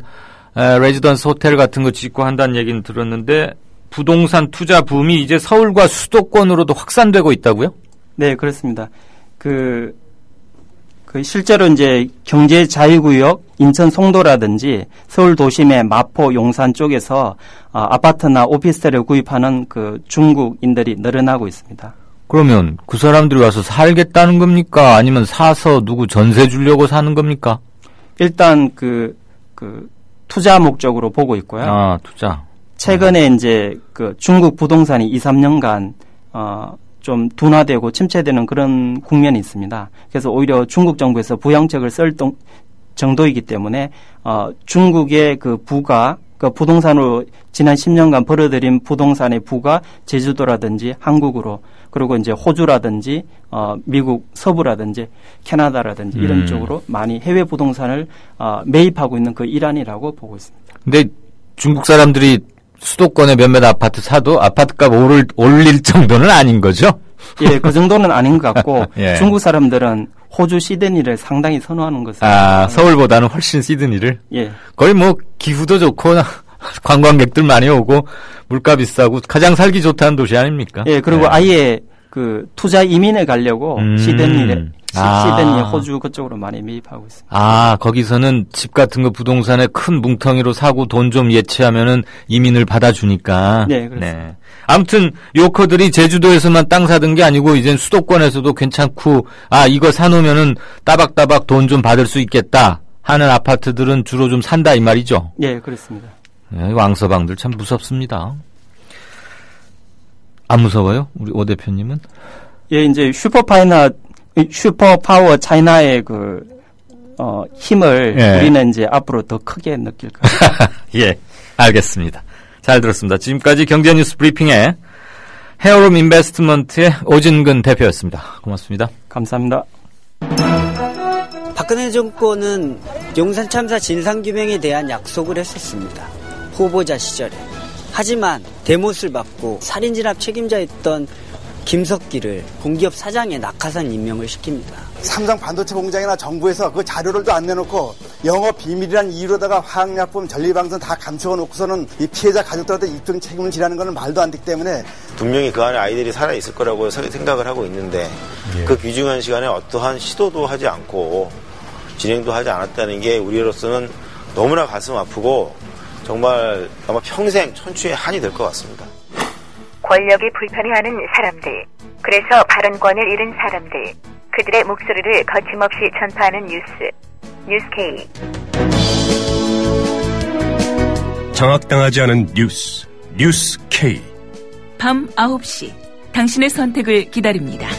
Speaker 2: 레지던스 호텔 같은 거 짓고 한다는 얘기는 들었는데 부동산 투자 붐이 이제 서울과 수도권으로도 확산되고 있다고요?
Speaker 11: 네, 그렇습니다. 실제로 이제 경제 자유구역 인천 송도라든지 서울 도심의 마포 용산 쪽에서 아파트나 오피스텔을 구입하는 그 중국인들이 늘어나고 있습니다.
Speaker 2: 그러면 그 사람들이 와서 살겠다는 겁니까? 아니면 사서 누구 전세 주려고 사는 겁니까?
Speaker 11: 일단 투자 목적으로 보고 있고요.
Speaker 2: 투자.
Speaker 11: 최근에 이제 중국 부동산이 2-3년간 좀 둔화되고 침체되는 그런 국면이 있습니다. 그래서 오히려 중국 정부에서 부양책을 쓸 정도이기 때문에 중국의 그 부가 부동산으로 지난 10년간 벌어들인 부동산의 부가 제주도라든지 한국으로 그리고 이제 호주라든지 미국 서부라든지 캐나다라든지 이런 쪽으로 많이 해외 부동산을 매입하고 있는 그 일환이라고 보고 있습니다.
Speaker 2: 근데 중국 사람들이 수도권의 몇몇 아파트 사도 아파트값 올릴 정도는 아닌 거죠?
Speaker 11: 예, 그 정도는 아닌 것 같고
Speaker 2: 예.
Speaker 11: 중국 사람들은 호주 시드니를 상당히 선호하는 것을.
Speaker 2: 서울보다는 훨씬 시드니를?
Speaker 11: 예.
Speaker 2: 거의 뭐 기후도 좋고 관광객들 많이 오고 물가 비싸고 가장 살기 좋다는 도시 아닙니까?
Speaker 11: 예, 그리고
Speaker 2: 네.
Speaker 11: 아예 투자 이민을 가려고 시드니 호주 그쪽으로 많이 매입하고 있습니다.
Speaker 2: 거기서는 집 같은 거 부동산에 큰 뭉텅이로 사고 돈 좀 예치하면은 이민을 받아주니까.
Speaker 11: 네, 그렇습니다.
Speaker 2: 네. 아무튼 요커들이 제주도에서만 땅 사둔 게 아니고 이젠 수도권에서도 괜찮고 이거 사놓으면은 따박따박 돈 좀 받을 수 있겠다 하는 아파트들은 주로 좀 산다 이 말이죠.
Speaker 11: 예, 그렇습니다.
Speaker 2: 네, 왕서방들 참 무섭습니다. 안 무서워요? 우리 오 대표님은?
Speaker 11: 예, 이제 슈퍼파워 차이나의 힘을
Speaker 2: 예.
Speaker 11: 우리는 이제 앞으로 더 크게 느낄 거예요.
Speaker 2: 예, 알겠습니다. 잘 들었습니다. 지금까지 경제뉴스 브리핑의 헤어룸 인베스트먼트의 오진근 대표였습니다. 고맙습니다.
Speaker 11: 감사합니다.
Speaker 12: 박근혜 정권은 용산 참사 진상규명에 대한 약속을 했었습니다. 후보자 시절에. 하지만 대못을 받고 살인진압 책임자였던 김석기를 공기업 사장에 낙하산 임명을 시킵니다.
Speaker 13: 삼성 반도체 공장이나 정부에서 그 자료를 안 내놓고 영업 비밀이란 이유로다가 화학약품 전리방송 다 감추어 놓고서는 이 피해자 가족들한테 입증 책임을 지라는 것은 말도 안 되기 때문에
Speaker 14: 분명히 그 안에 아이들이 살아있을 거라고 생각을 하고 있는데 그 귀중한 시간에 어떠한 시도도 하지 않고 진행도 하지 않았다는 게 우리로서는 너무나 가슴 아프고 정말 아마 평생 천추의 한이 될 것 같습니다.
Speaker 15: 권력이 불편해하는 사람들, 그래서 발언권을 잃은 사람들, 그들의 목소리를 거침없이 전파하는 뉴스 K.
Speaker 7: 장악당하지 않은 뉴스 K.
Speaker 10: 밤 9시, 당신의 선택을 기다립니다.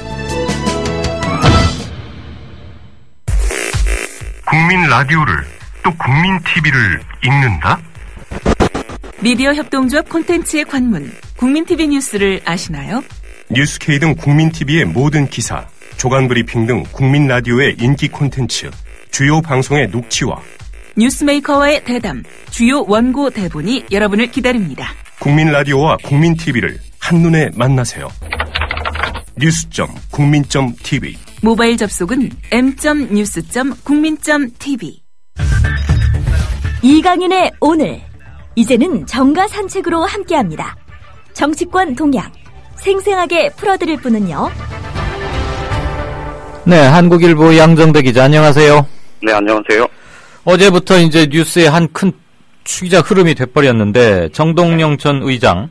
Speaker 7: 국민 라디오를 또 국민 TV를 읽는다?
Speaker 10: 미디어 협동조합 콘텐츠의 관문, 국민TV 뉴스를 아시나요?
Speaker 7: 뉴스K 등 국민TV의 모든 기사, 조간 브리핑 등 국민 라디오의 인기 콘텐츠, 주요 방송의 녹취와
Speaker 10: 뉴스메이커와의 대담, 주요 원고 대본이 여러분을 기다립니다.
Speaker 7: 국민 라디오와 국민 TV를 한눈에 만나세요. news.국민.tv
Speaker 10: 모바일 접속은 m.news.국민.tv.
Speaker 8: 이강윤의 오늘. 이제는 정가 산책으로 함께합니다. 정치권 동향 생생하게 풀어드릴 분은요.
Speaker 2: 네, 한국일보 양정배 기자 안녕하세요.
Speaker 16: 네, 안녕하세요.
Speaker 2: 어제부터 이제 뉴스의 한 큰 취기자 흐름이 돼버렸는데 정동영 전 의장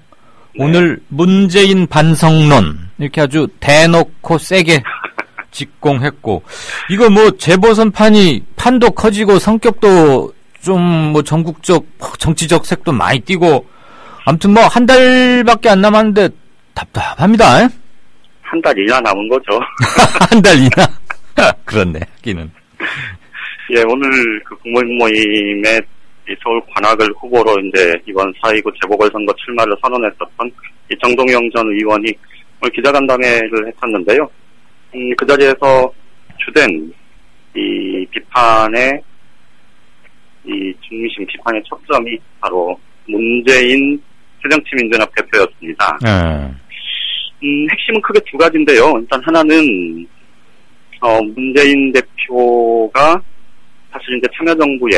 Speaker 2: 오늘 문재인 반성론 이렇게 아주 대놓고 세게 직공했고 이거 뭐 재보선판이 판도 커지고 성격도 좀 뭐 전국적 정치적 색도 많이 띄고 아무튼 뭐 한 달밖에 안 남았는데 답답합니다.
Speaker 16: 한 달 이나 남은 거죠.
Speaker 2: 한 달 이나? 그렇네, 하기는.
Speaker 16: 예, 오늘 그 국무위원 모임에 이 서울 관악을 후보로 이제 이번 4.29 재보궐선거 출마를 선언했었던 이 정동영 전 의원이 오늘 기자간담회를 했었는데요. 그 자리에서 주된 이 비판의 이 중심, 비판의 초점이 바로 문재인 새정치민주연합 대표였습니다. 핵심은 크게 두 가지인데요. 일단 하나는 문재인 대표가 사실 이제 참여정부의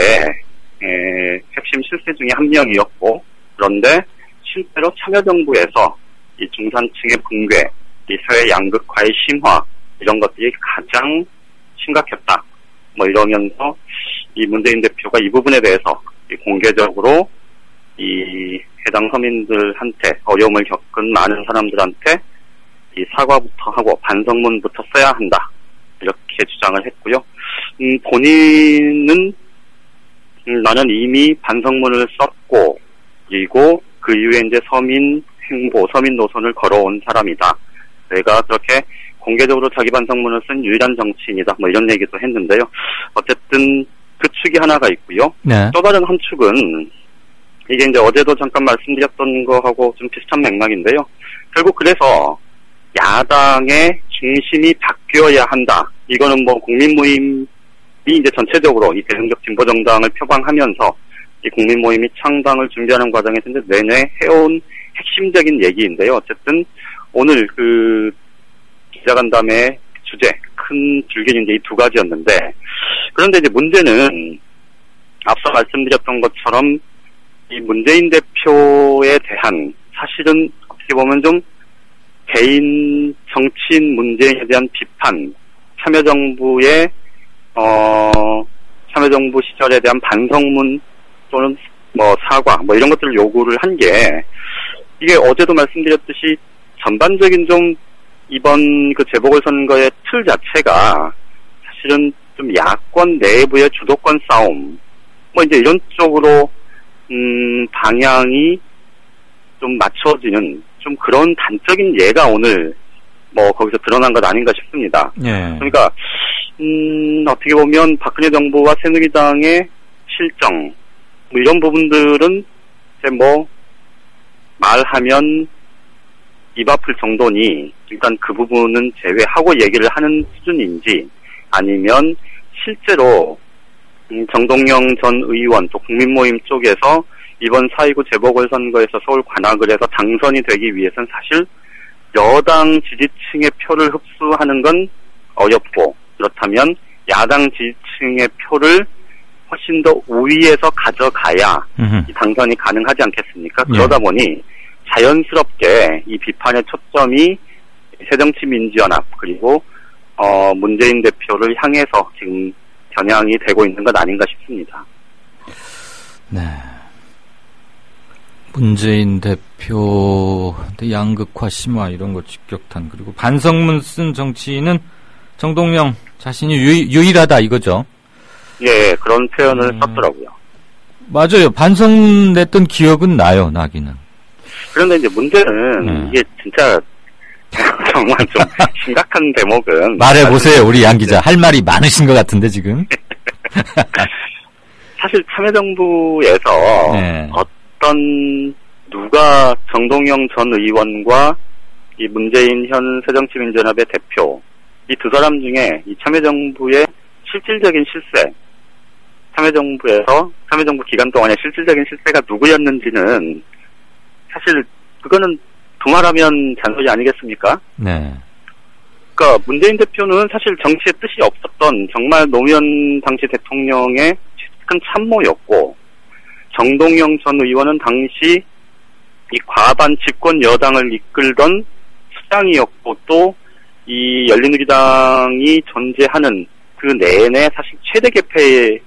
Speaker 16: 핵심 실세 중에 한 명이었고, 그런데 실제로 참여정부에서 이 중산층의 붕괴, 이 사회 양극화의 심화, 이런 것들이 가장 심각했다. 뭐 이러면서 이 문재인 대표가 이 부분에 대해서 공개적으로 이 해당 서민들한테 어려움을 겪은 많은 사람들한테 이 사과부터 하고 반성문부터 써야 한다. 이렇게 주장을 했고요. 본인은 나는 이미 반성문을 썼고, 그리고 그 이후에 이제 서민 행보, 서민 노선을 걸어온 사람이다. 내가 그렇게 공개적으로 자기 반성문을 쓴 유일한 정치인이다. 뭐 이런 얘기도 했는데요. 어쨌든 그 축이 하나가 있고요.
Speaker 2: 네.
Speaker 16: 또 다른 한 축은 이게 이제 어제도 잠깐 말씀드렸던 거하고 좀 비슷한 맥락인데요. 결국 그래서 야당의 중심이 바뀌어야 한다. 이거는 뭐 국민모임이 이제 전체적으로 이 대중적 진보정당을 표방하면서 이 국민모임이 창당을 준비하는 과정에서 이제 내내 해온 핵심적인 얘기인데요. 어쨌든 오늘 그 기자간담회 주제, 큰 줄기는 이제 이 두 가지였는데, 그런데 이제 문제는 앞서 말씀드렸던 것처럼 이 문재인 대표에 대한 사실은 어떻게 보면 좀 개인 정치인 문재인에 대한 비판, 참여정부의 참여정부 시절에 대한 반성문 또는 뭐 사과 뭐 이런 것들을 요구를 한 게, 이게 어제도 말씀드렸듯이 전반적인 좀 이번 그 재보궐선거의 틀 자체가 사실은 좀 야권 내부의 주도권 싸움 뭐 이제 이런 쪽으로 방향이 좀 맞춰지는 좀 그런 단적인 예가 오늘 뭐 거기서 드러난 것 아닌가 싶습니다.
Speaker 2: 예.
Speaker 16: 그러니까 어떻게 보면 박근혜 정부와 새누리당의 실정 뭐 이런 부분들은 이제 뭐 말하면 입 아플 정도니 일단 그 부분은 제외하고 얘기를 하는 수준인지, 아니면 실제로 정동영 전 의원 또 국민모임 쪽에서 이번 4.29 재보궐선거에서 서울 관악을 해서 당선이 되기 위해서는 사실 여당 지지층의 표를 흡수하는 건 어렵고, 그렇다면 야당 지지층의 표를 훨씬 더 우위에서 가져가야 이 당선이 가능하지 않겠습니까? 그러다 보니 자연스럽게 이 비판의 초점이 새정치민주연합 그리고 문재인 대표를 향해서 지금 겨냥이 되고 있는 것 아닌가 싶습니다.
Speaker 2: 네. 문재인 대표 양극화 심화 이런 거 직격탄, 그리고 반성문 쓴 정치인은 정동영 자신이 유일하다 이거죠.
Speaker 16: 예, 그런 표현을 썼더라고요.
Speaker 2: 맞아요. 반성문 냈던 기억은 나기는.
Speaker 16: 그런데 이제 문제는 이게 진짜 정말 좀 심각한 대목은
Speaker 2: 말해보세요. 우리 양 기자. 할 말이 많으신 것 같은데 지금.
Speaker 16: 사실 참여정부에서 어떤 누가 정동영 전 의원과 이 문재인 현 새정치민주연합의 대표 이 두 사람 중에 이 참여정부의 실질적인 실세, 참여정부 기간 동안의 실질적인 실세가 누구였는지는 사실 그거는 두말하면 잔소리 아니겠습니까?
Speaker 2: 네.
Speaker 16: 그러니까 문재인 대표는 사실 정치에 뜻이 없었던 정말 노무현 당시 대통령의 큰 참모였고, 정동영 전 의원은 당시 이 과반 집권 여당을 이끌던 수장이었고, 또 이 열린우리당이 존재하는 그 내내 사실 최대 개파의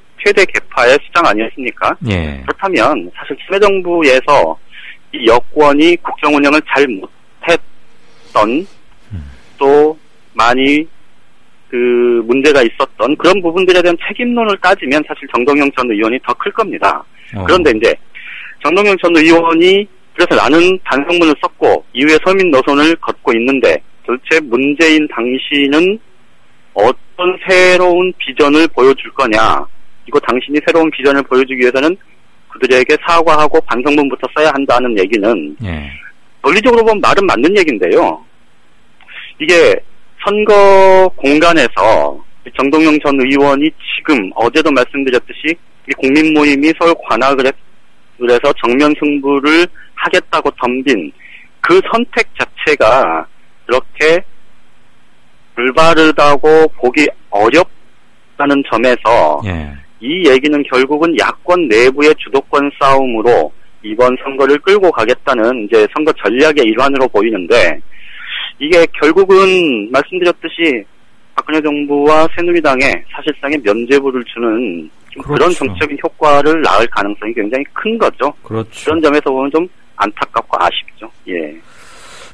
Speaker 16: 수장 아니었습니까?
Speaker 2: 예.
Speaker 16: 그렇다면 사실 참여정부에서 이 여권이 국정 운영을 잘 못했던 또 많이 그 문제가 있었던 그런 부분들에 대한 책임론을 따지면 사실 정동영 전 의원이 더 클 겁니다. 그런데 이제 정동영 전 의원이 그래서 나는 반성문을 썼고 이후에 서민 노선을 걷고 있는데, 도대체 문재인 당신은 어떤 새로운 비전을 보여줄 거냐, 이거 당신이 새로운 비전을 보여주기 위해서는 그들에게 사과하고 반성문부터 써야 한다는 얘기는 논리적으로 보면 말은 맞는 얘기인데요. 이게 선거 공간에서 정동영 전 의원이 지금 어제도 말씀드렸듯이 이 국민 모임이 서울 관악을에서 정면 승부를 하겠다고 덤빈 그 선택 자체가 그렇게 올바르다고 보기 어렵다는 점에서 이 얘기는 결국은 야권 내부의 주도권 싸움으로 이번 선거를 끌고 가겠다는 이제 선거 전략의 일환으로 보이는데 이게 결국은 말씀드렸듯이 박근혜 정부와 새누리당에 사실상의 면죄부를 주는 그런 정책적인 효과를 낳을 가능성이 굉장히 큰 거죠.
Speaker 2: 그렇죠.
Speaker 16: 그런 점에서 보면 좀 안타깝고 아쉽죠. 예.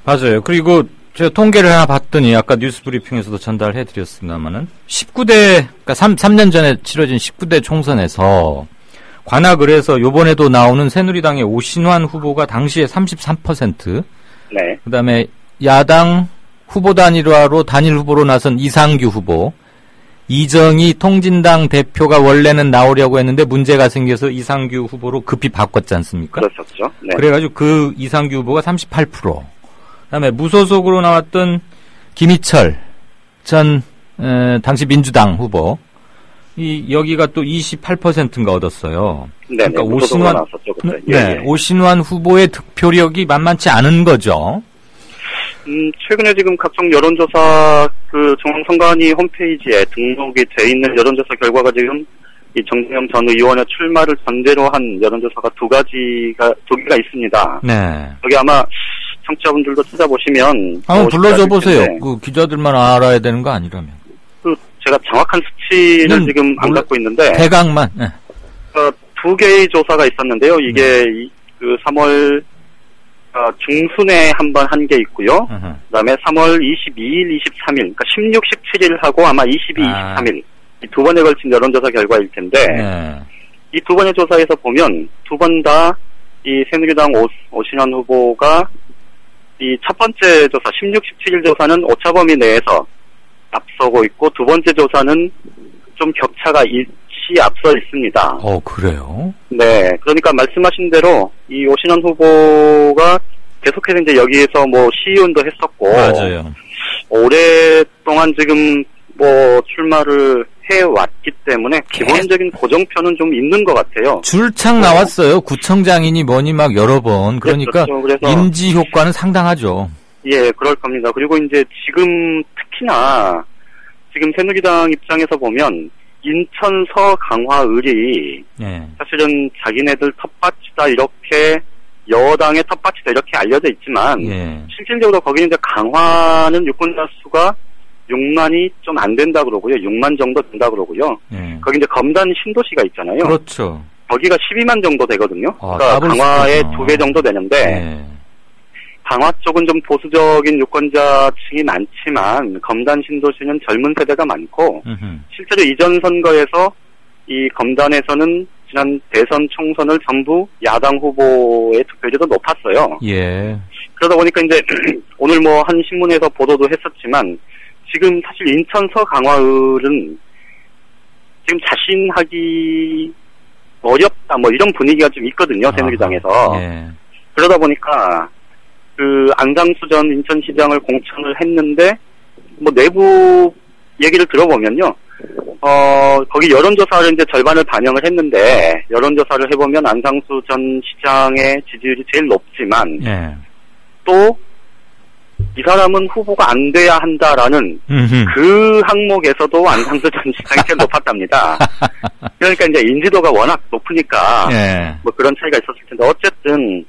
Speaker 2: 맞아요. 그리고 제가 통계를 하나 봤더니 아까 뉴스 브리핑에서도 전달해드렸습니다만은 19대, 그러니까 3년 전에 치러진 19대 총선에서 관악을에서 요번에도 나오는 새누리당의 오신환 후보가 당시에 33%,
Speaker 16: 네.
Speaker 2: 그다음에 야당 후보 단일화로 단일 후보로 나선 이상규 후보, 이정희 통진당 대표가 원래는 나오려고 했는데 문제가 생겨서 이상규 후보로 급히 바꿨지 않습니까?
Speaker 16: 그렇었죠. 네.
Speaker 2: 그래가지고 그 이상규 후보가 38%. 그다음에 무소속으로 나왔던 김희철 전 당시 민주당 후보, 여기가 또 28%인가 얻었어요.
Speaker 16: 네,
Speaker 2: 그러니까
Speaker 16: 오신환,
Speaker 2: 네, 오신환 후보의 득표력이 만만치 않은 거죠.
Speaker 16: 최근에 지금 각종 여론조사 그 중앙선관위 홈페이지에 등록이 돼 있는 여론조사 결과가 지금 이 정동영 전 의원의 출마를 전제로 한 여론조사가 두 개가 있습니다.
Speaker 2: 네.
Speaker 16: 여기 아마 청취자분들도 찾아보시면
Speaker 2: 한번 불러줘 보세요. 그 기자들만 알아야 되는 거 아니라면.
Speaker 16: 그 제가 정확한 수치를 지금 안 갖고 있는데
Speaker 2: 대강만. 네.
Speaker 16: 두 개의 조사가 있었는데요. 이게 그 3월 중순에 한 번 한 게 있고요. 그다음에 3월 22일, 23일, 그러니까 16, 17일하고 아마 22, 23일 이 두 번에 걸친 여론조사 결과일 텐데 이 두 번의 조사에서 보면 두 번 다 이 새누리당 오신환 후보가 이 첫 번째 조사 16, 17일 조사는 오차범위 내에서 앞서고 있고 두 번째 조사는 좀 격차가 앞서 있습니다.
Speaker 2: 그래요?
Speaker 16: 네. 그러니까 말씀하신 대로 이 오신환 후보가 계속해서 이제 여기에서 뭐 시의원도 했었고.
Speaker 2: 맞아요.
Speaker 16: 오랫동안 지금 뭐 출마를 해왔기 때문에 기본적인 고정표는 좀 있는 것 같아요.
Speaker 2: 줄창 나왔어요. 구청장이니 뭐니 막 여러 번. 그러니까
Speaker 16: 그래서
Speaker 2: 인지 효과는 상당하죠.
Speaker 16: 예, 그럴 겁니다. 그리고 이제 지금 특히나 지금 새누리당 입장에서 보면 인천 서강화을이 사실은 자기네들 텃밭이다 이렇게 여당의 텃밭이다 이렇게 알려져 있지만 실질적으로 거기는 이제 강화는 유권자 수가 6만이 좀 안 된다 그러고요. 6만 정도 된다 그러고요. 거기 이제 검단 신도시가 있잖아요.
Speaker 2: 그렇죠.
Speaker 16: 거기가 12만 정도 되거든요. 그러니까 강화의 2배 정도 되는데 강화 쪽은 좀 보수적인 유권자층이 많지만 검단 신도시는 젊은 세대가 많고 실제로 이전 선거에서 이 검단에서는 지난 대선 총선을 전부 야당 후보의 득표율이 더 높았어요.
Speaker 2: 예.
Speaker 16: 그러다 보니까 이제 오늘 뭐 한 신문에서 보도도 했었지만 지금 사실 인천 서강화을은 지금 자신하기 어렵다 뭐 이런 분위기가 좀 있거든요. 새누리당에서. 그러다 보니까 그 안상수 전 인천시장을 공천을 했는데 뭐 내부 얘기를 들어보면요. 거기 여론조사를 이제 절반을 반영을 했는데 여론조사를 해보면 안상수 전 시장의 지지율이 제일 높지만 또 이 사람은 후보가 안 돼야 한다라는 그 항목에서도 안상수 전 시장이 제일 높았답니다. 그러니까 이제 인지도가 워낙 높으니까 뭐 그런 차이가 있었을 텐데 어쨌든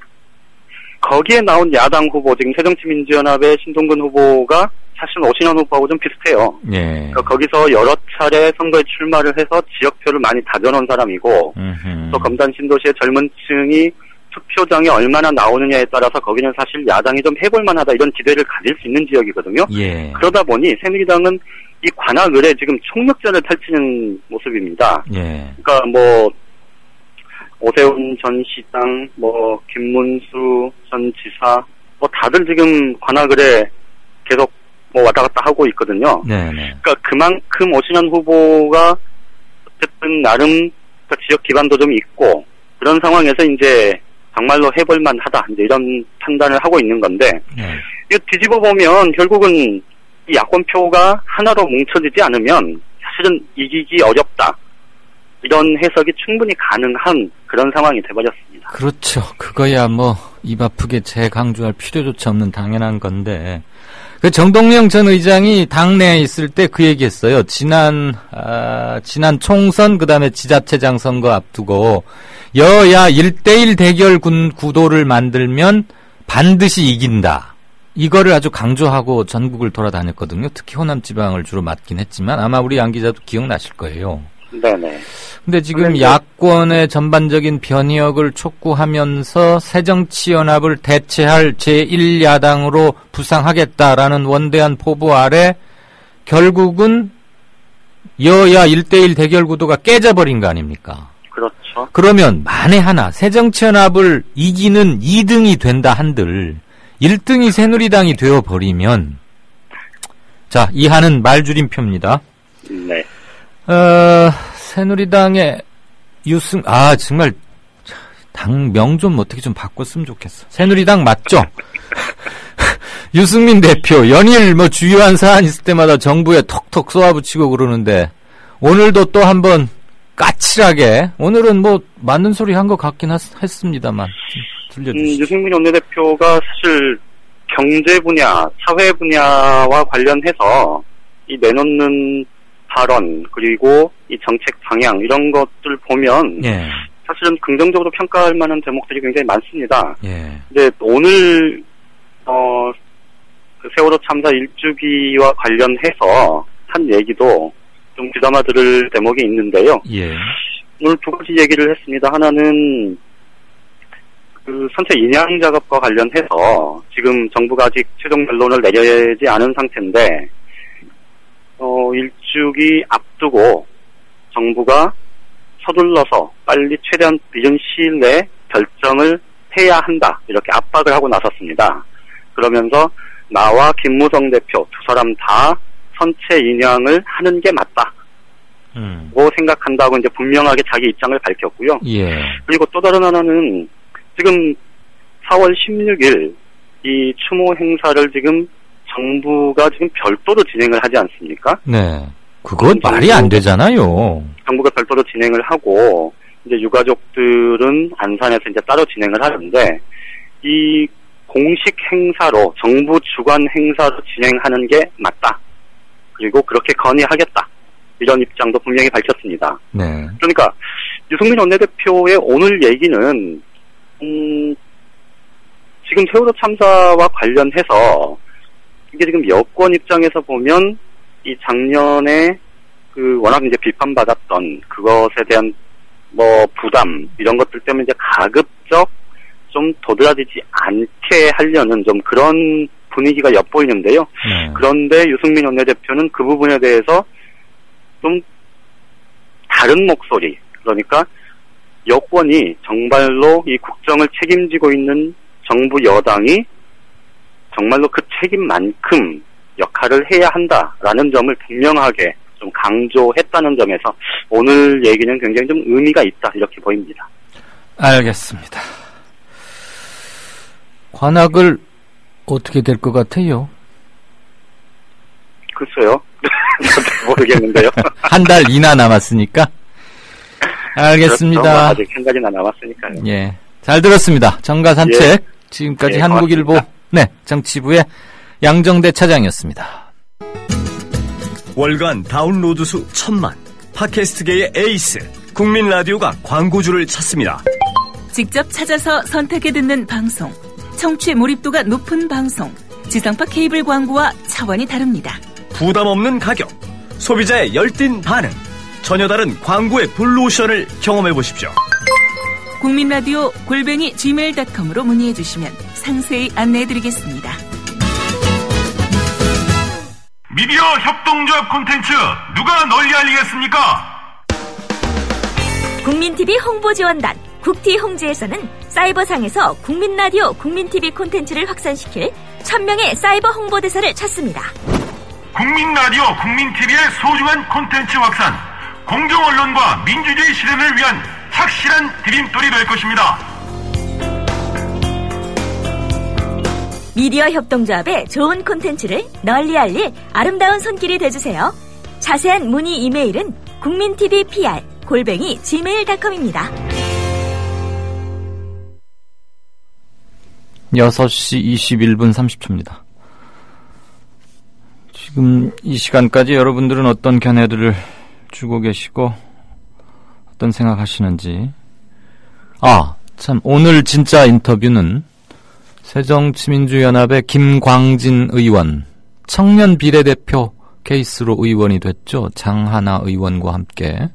Speaker 16: 거기에 나온 야당 후보 지금 새정치민주연합의 신동근 후보가 사실은 오신환 후보하고 좀 비슷해요. 그러니까 거기서 여러 차례 선거에 출마를 해서 지역표를 많이 다져놓은 사람이고 또 검단 신도시의 젊은 층이 투표장에 얼마나 나오느냐에 따라서 거기는 사실 야당이 좀 해볼 만하다 이런 기대를 가질 수 있는 지역이거든요. 그러다 보니 새누리당은 이 관악을에 지금 총력전을 펼치는 모습입니다. 그러니까 뭐 오세훈 전 시장, 뭐 김문수 전 지사, 뭐 다들 지금 관악을에 계속 뭐 왔다 갔다 하고 있거든요. 그러니까 그만큼 오신환 후보가 어쨌든 나름 그러니까 지역 기반도 좀 있고 그런 상황에서 이제 정말로 해볼 만하다 이제 이런 판단을 하고 있는 건데 이거 뒤집어 보면 결국은 이 야권표가 하나로 뭉쳐지지 않으면 사실은 이기기 어렵다. 이런 해석이 충분히 가능한 그런 상황이 돼버렸습니다.
Speaker 2: 그렇죠. 그거야 뭐 입 아프게 재강조할 필요조차 없는 당연한 건데 그 정동영 전 의장이 당내에 있을 때 그 얘기했어요. 지난 총선 그다음에 지자체장 선거 앞두고 여야 1대1 대결 구도를 만들면 반드시 이긴다. 이거를 아주 강조하고 전국을 돌아다녔거든요. 특히 호남 지방을 주로 맡긴 했지만 아마 우리 양 기자도 기억나실 거예요.
Speaker 16: 네네.
Speaker 2: 근데 지금 야권의 전반적인 변혁을 촉구하면서 새정치연합을 대체할 제1야당으로 부상하겠다라는 원대한 포부 아래 결국은 여야 1대1 대결 구도가 깨져버린 거 아닙니까?
Speaker 16: 그렇죠.
Speaker 2: 그러면 만에 하나 새정치연합을 이기는 2등이 된다 한들 1등이 새누리당이 되어버리면 자, 이하는 말줄임표입니다.
Speaker 16: 네.
Speaker 2: 새누리당의 정말 당명 좀 어떻게 좀 바꿨으면 좋겠어. 새누리당 맞죠? 유승민 대표 연일 뭐 주요한 사안 있을 때마다 정부에 톡톡 쏘아붙이고 그러는데 오늘도 또 한번 까칠하게 오늘은 뭐 맞는 소리 한 것 같긴 했습니다만 들려주시죠.
Speaker 16: 유승민 원내대표가 사실 경제 분야, 사회 분야와 관련해서 이 내놓는 발언 그리고 이 정책 방향 이런 것들 보면 사실은 긍정적으로 평가할 만한 대목들이 굉장히 많습니다. 근데 오늘 그 세월호 참사 1주기와 관련해서 한 얘기도 좀 귀담아 들을 대목이 있는데요. 오늘 두 가지 얘기를 했습니다. 하나는 그 선체 인양 작업과 관련해서 지금 정부가 아직 최종 결론을 내려야지 않은 상태인데 1주기 앞두고 정부가 서둘러서 빨리 최대한 늦은 시일 내에 결정을 해야 한다. 이렇게 압박을 하고 나섰습니다. 그러면서 나와 김무성 대표 두 사람 다 선체 인양을 하는 게 맞다. 고 생각한다고 이제 분명하게 자기 입장을 밝혔고요. 그리고 또 다른 하나는 지금 4월 16일 이 추모 행사를 지금 정부가 지금 별도로 진행을 하지 않습니까?
Speaker 2: 네. 그건 말이 안 되잖아요.
Speaker 16: 정부가 별도로 진행을 하고 이제 유가족들은 안산에서 이제 따로 진행을 하는데 이 공식 행사로 정부 주관 행사로 진행하는 게 맞다. 그리고 그렇게 건의하겠다. 이런 입장도 분명히 밝혔습니다. 그러니까 유승민 원내대표의 오늘 얘기는 지금 세월호 참사와 관련해서 이게 지금 여권 입장에서 보면 이 작년에 그 워낙 이제 비판받았던 그것에 대한 뭐 부담 이런 것들 때문에 이제 가급적 좀 도드라지지 않게 하려는 좀 그런 분위기가 엿보이는데요. 그런데 유승민 원내대표는 그 부분에 대해서 좀 다른 목소리, 그러니까 여권이 정말로 이 국정을 책임지고 있는 정부 여당이 정말로 그 책임만큼 역할을 해야 한다라는 점을 분명하게 좀 강조했다는 점에서 오늘 얘기는 굉장히 좀 의미가 있다 이렇게 보입니다.
Speaker 2: 알겠습니다. 관악을 어떻게 될 것 같아요?
Speaker 16: 글쎄요. 모르겠는데요.
Speaker 2: 한 달 이나 남았으니까. 알겠습니다.
Speaker 16: 그렇죠. 아직 한 달이나 남았으니까요.
Speaker 2: 예, 잘 들었습니다. 정가 산책. 지금까지 한국일보 정치부의 양정대 차장이었습니다.
Speaker 17: 월간 다운로드 수 1000만, 팟캐스트계의 에이스 국민 라디오가 광고주를 찾습니다.
Speaker 10: 직접 찾아서 선택해 듣는 방송, 청취 몰입도가 높은 방송, 지상파 케이블 광고와 차원이 다릅니다.
Speaker 17: 부담 없는 가격, 소비자의 열띤 반응, 전혀 다른 광고의 블루오션을 경험해 보십시오.
Speaker 10: 국민라디오 @gmail.com으로 문의해 주시면 상세히 안내해 드리겠습니다.
Speaker 1: 미디어 협동조합 콘텐츠 누가 널리 알리겠습니까?
Speaker 8: 국민TV 홍보지원단 국티홍지에서는 사이버상에서 국민라디오 국민TV 콘텐츠를 확산시킬 1000명의 사이버 홍보대사를 찾습니다.
Speaker 1: 국민라디오 국민TV의 소중한 콘텐츠 확산, 공정언론과 민주주의 실현을 위한 착실한 디딤돌이 될 것입니다.
Speaker 8: 미디어 협동조합의 좋은 콘텐츠를 널리 알릴 아름다운 손길이 되주세요. 자세한 문의 이메일은 국민tvpr@gmail.com입니다.
Speaker 2: 6시 21분 30초입니다. 지금 이 시간까지 여러분들은 어떤 견해들을 주고 계시고 어떤 생각하시는지. 참 오늘 진짜 인터뷰는 새정치민주연합의 김광진 의원, 청년 비례대표 케이스로 의원이 됐죠. 장하나 의원과 함께.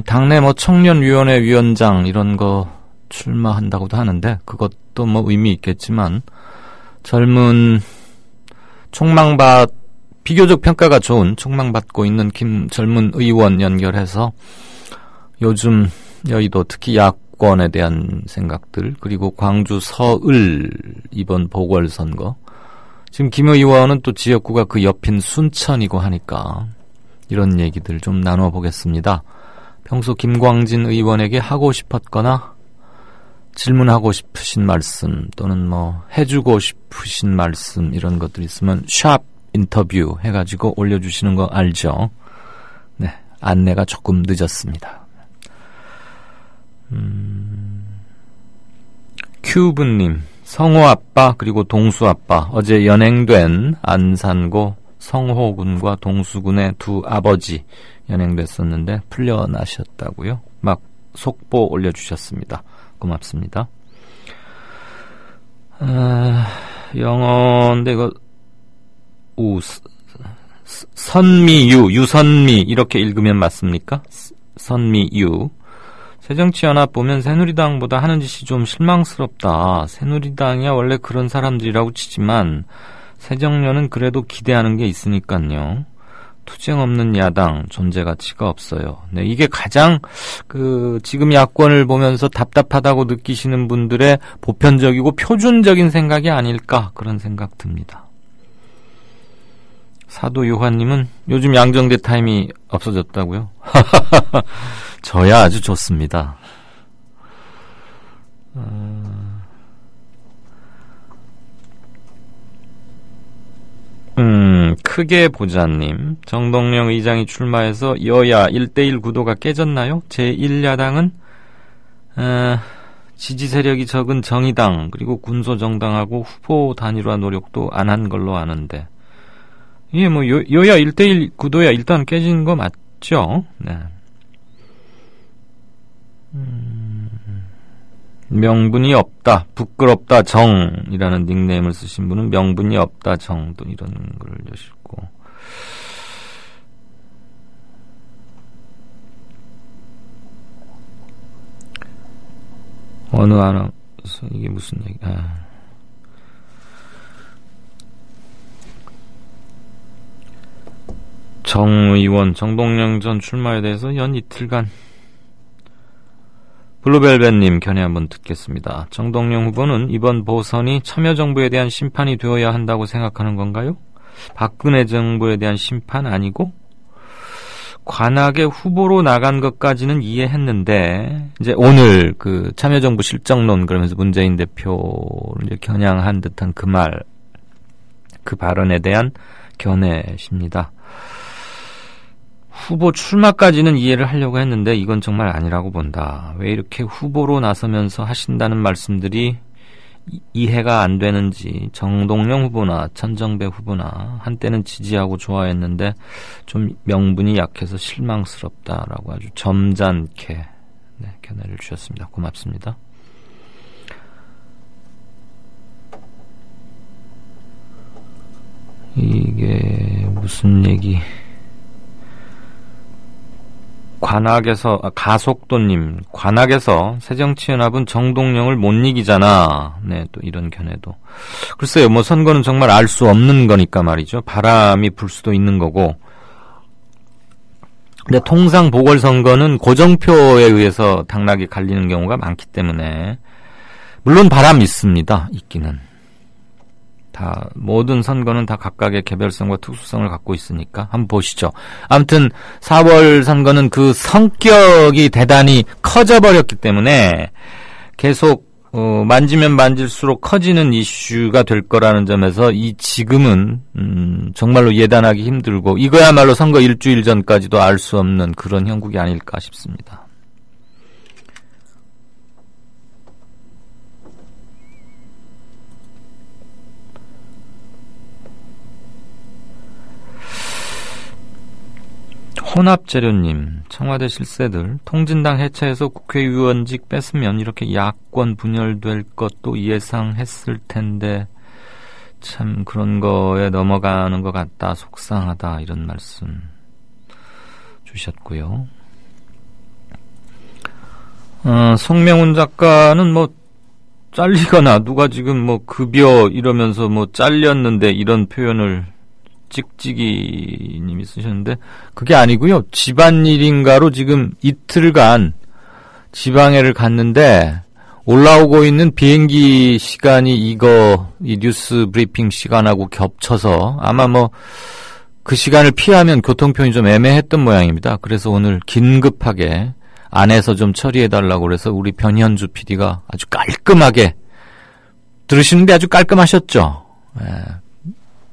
Speaker 2: 당내 청년위원회 위원장 이런 거 출마한다고도 하는데 그것도 의미 있겠지만 젊은 비교적 평가가 좋은 촉망받고 있는 젊은 의원 연결해서 요즘 여의도 특히 야권에 대한 생각들 그리고 광주 서을 이번 보궐선거 지금 김 의원은 또 지역구가 그 옆인 순천이고 하니까 이런 얘기들 좀 나눠보겠습니다. 평소 김광진 의원에게 하고 싶었거나 질문하고 싶으신 말씀 또는 해주고 싶으신 말씀 이런 것들 있으면 샵 인터뷰 해가지고 올려주시는 거 알죠? 네, 안내가 조금 늦었습니다. 큐브님, 성호아빠 그리고 동수아빠 어제 연행된 안산고 성호군과 동수군의 두 아버지 연행됐었는데 풀려나셨다고요? 막 속보 올려주셨습니다. 고맙습니다. 영어인데 이거 선미유, 유선미 이렇게 읽으면 맞습니까? 선미유. 새정치연합 보면 새누리당보다 하는 짓이 좀 실망스럽다. 새누리당이야 원래 그런 사람들이라고 치지만 새정련은 그래도 기대하는 게 있으니까요. 투쟁 없는 야당 존재 가치가 없어요. 네, 이게 가장 지금 야권을 보면서 답답하다고 느끼시는 분들의 보편적이고 표준적인 생각이 아닐까 그런 생각 듭니다. 사도 요한님은 요즘 양정대 타임이 없어졌다고요? 저야 아주 좋습니다. 크게 보자님, 정동영 의장이 출마해서 여야 1대1 구도가 깨졌나요? 제1야당은 지지 세력이 적은 정의당 그리고 군소정당하고 후보 단일화 노력도 안 한 걸로 아는데 이게 여야 1대1 구도야 일단 깨진 거 맞죠? 네. 명분이 없다, 부끄럽다, 정이라는 닉네임을 쓰신 분은 명분이 없다, 정 또 이런 걸 여시고 어느 하나 이게 무슨 얘기야? 정 의원 정동영 전 출마에 대해서 연 이틀간 블루벨벳님 견해 한번 듣겠습니다. 정동영 후보는 이번 보선이 참여정부에 대한 심판이 되어야 한다고 생각하는 건가요? 박근혜 정부에 대한 심판 아니고? 관악의 후보로 나간 것까지는 이해했는데 이제 오늘 참여정부 실정론 그러면서 문재인 대표를 겨냥한 듯한 그 발언에 대한 견해십니다. 후보 출마까지는 이해를 하려고 했는데 이건 정말 아니라고 본다. 왜 이렇게 후보로 나서면서 하신다는 말씀들이 이해가 안 되는지 정동영 후보나 천정배 후보나 한때는 지지하고 좋아했는데 좀 명분이 약해서 실망스럽다라고 아주 점잖게 견해를 주셨습니다. 고맙습니다. 이게 무슨 얘기? 가속도님, 관악에서 새정치연합은 정동영을 못 이기잖아. 네, 또 이런 견해도. 글쎄요, 선거는 정말 알 수 없는 거니까 말이죠. 바람이 불 수도 있는 거고. 근데 통상 보궐선거는 고정표에 의해서 당락이 갈리는 경우가 많기 때문에, 물론 바람 있습니다. 있기는. 모든 선거는 다 각각의 개별성과 특수성을 갖고 있으니까 한번 보시죠. 아무튼 4월 선거는 그 성격이 대단히 커져버렸기 때문에 계속 만지면 만질수록 커지는 이슈가 될 거라는 점에서 이 지금은 정말로 예단하기 힘들고 이거야말로 선거 일주일 전까지도 알 수 없는 그런 형국이 아닐까 싶습니다. 혼합재료님, 청와대 실세들, 통진당 해체해서 국회의원직 뺐으면 이렇게 야권 분열될 것도 예상했을 텐데 참 그런 거에 넘어가는 것 같다, 속상하다, 이런 말씀 주셨고요. 송명훈 작가는 뭐 잘리거나 누가 지금 뭐 급여 이러면서 뭐 잘렸는데 이런 표현을 찍찍이 님이 쓰셨는데 그게 아니고요. 집안일인가로 지금 이틀간 지방에를 갔는데 올라오고 있는 비행기 시간이 이 뉴스 브리핑 시간하고 겹쳐서 아마 뭐 그 시간을 피하면 교통편이 좀 애매했던 모양입니다. 그래서 오늘 긴급하게 안에서 좀 처리해달라고 그래서 우리 변현주 PD가 아주 깔끔하게 들으시는데 아주 깔끔하셨죠?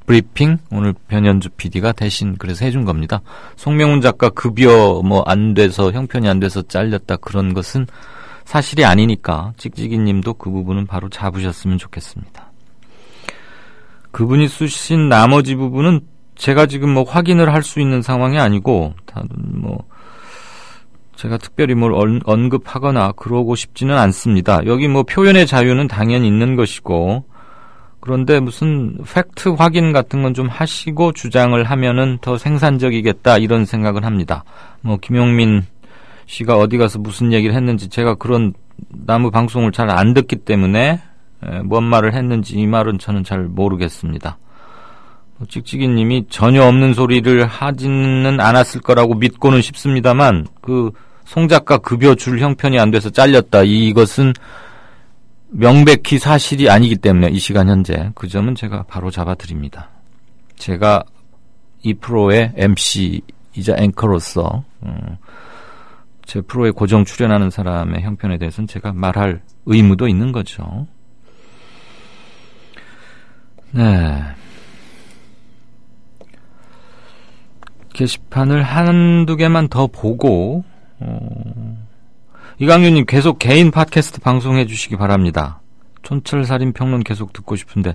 Speaker 2: 브리핑 오늘 변현주 PD가 대신 그래서 해준 겁니다. 송명훈 작가 급여 뭐 안 돼서 형편이 안 돼서 잘렸다 그런 것은 사실이 아니니까 찍찍이님도 그 부분은 바로 잡으셨으면 좋겠습니다. 그분이 쓰신 나머지 부분은 제가 지금 뭐 확인을 할 수 있는 상황이 아니고 뭐 제가 특별히 뭘 언급하거나 그러고 싶지는 않습니다. 여기 뭐 표현의 자유는 당연히 있는 것이고 그런데 무슨 팩트 확인 같은 건 좀 하시고 주장을 하면은 더 생산적이겠다 이런 생각을 합니다. 뭐 김용민 씨가 어디 가서 무슨 얘기를 했는지 제가 그런 나무 방송을 잘 안 듣기 때문에 뭔 말을 했는지 이 말은 저는 잘 모르겠습니다. 찍찍이님이 전혀 없는 소리를 하지는 않았을 거라고 믿고는 싶습니다만 그 송 작가 급여 줄 형편이 안 돼서 잘렸다 이것은 명백히 사실이 아니기 때문에 이 시간 현재 그 점은 제가 바로 잡아드립니다. 제가 이 프로의 MC이자 앵커로서 제 프로에 고정 출연하는 사람의 형편에 대해서는 제가 말할 의무도 있는 거죠. 네. 게시판을 한두 개만 더 보고 이강윤님 계속 개인 팟캐스트 방송해 주시기 바랍니다. 촌철살인 평론 계속 듣고 싶은데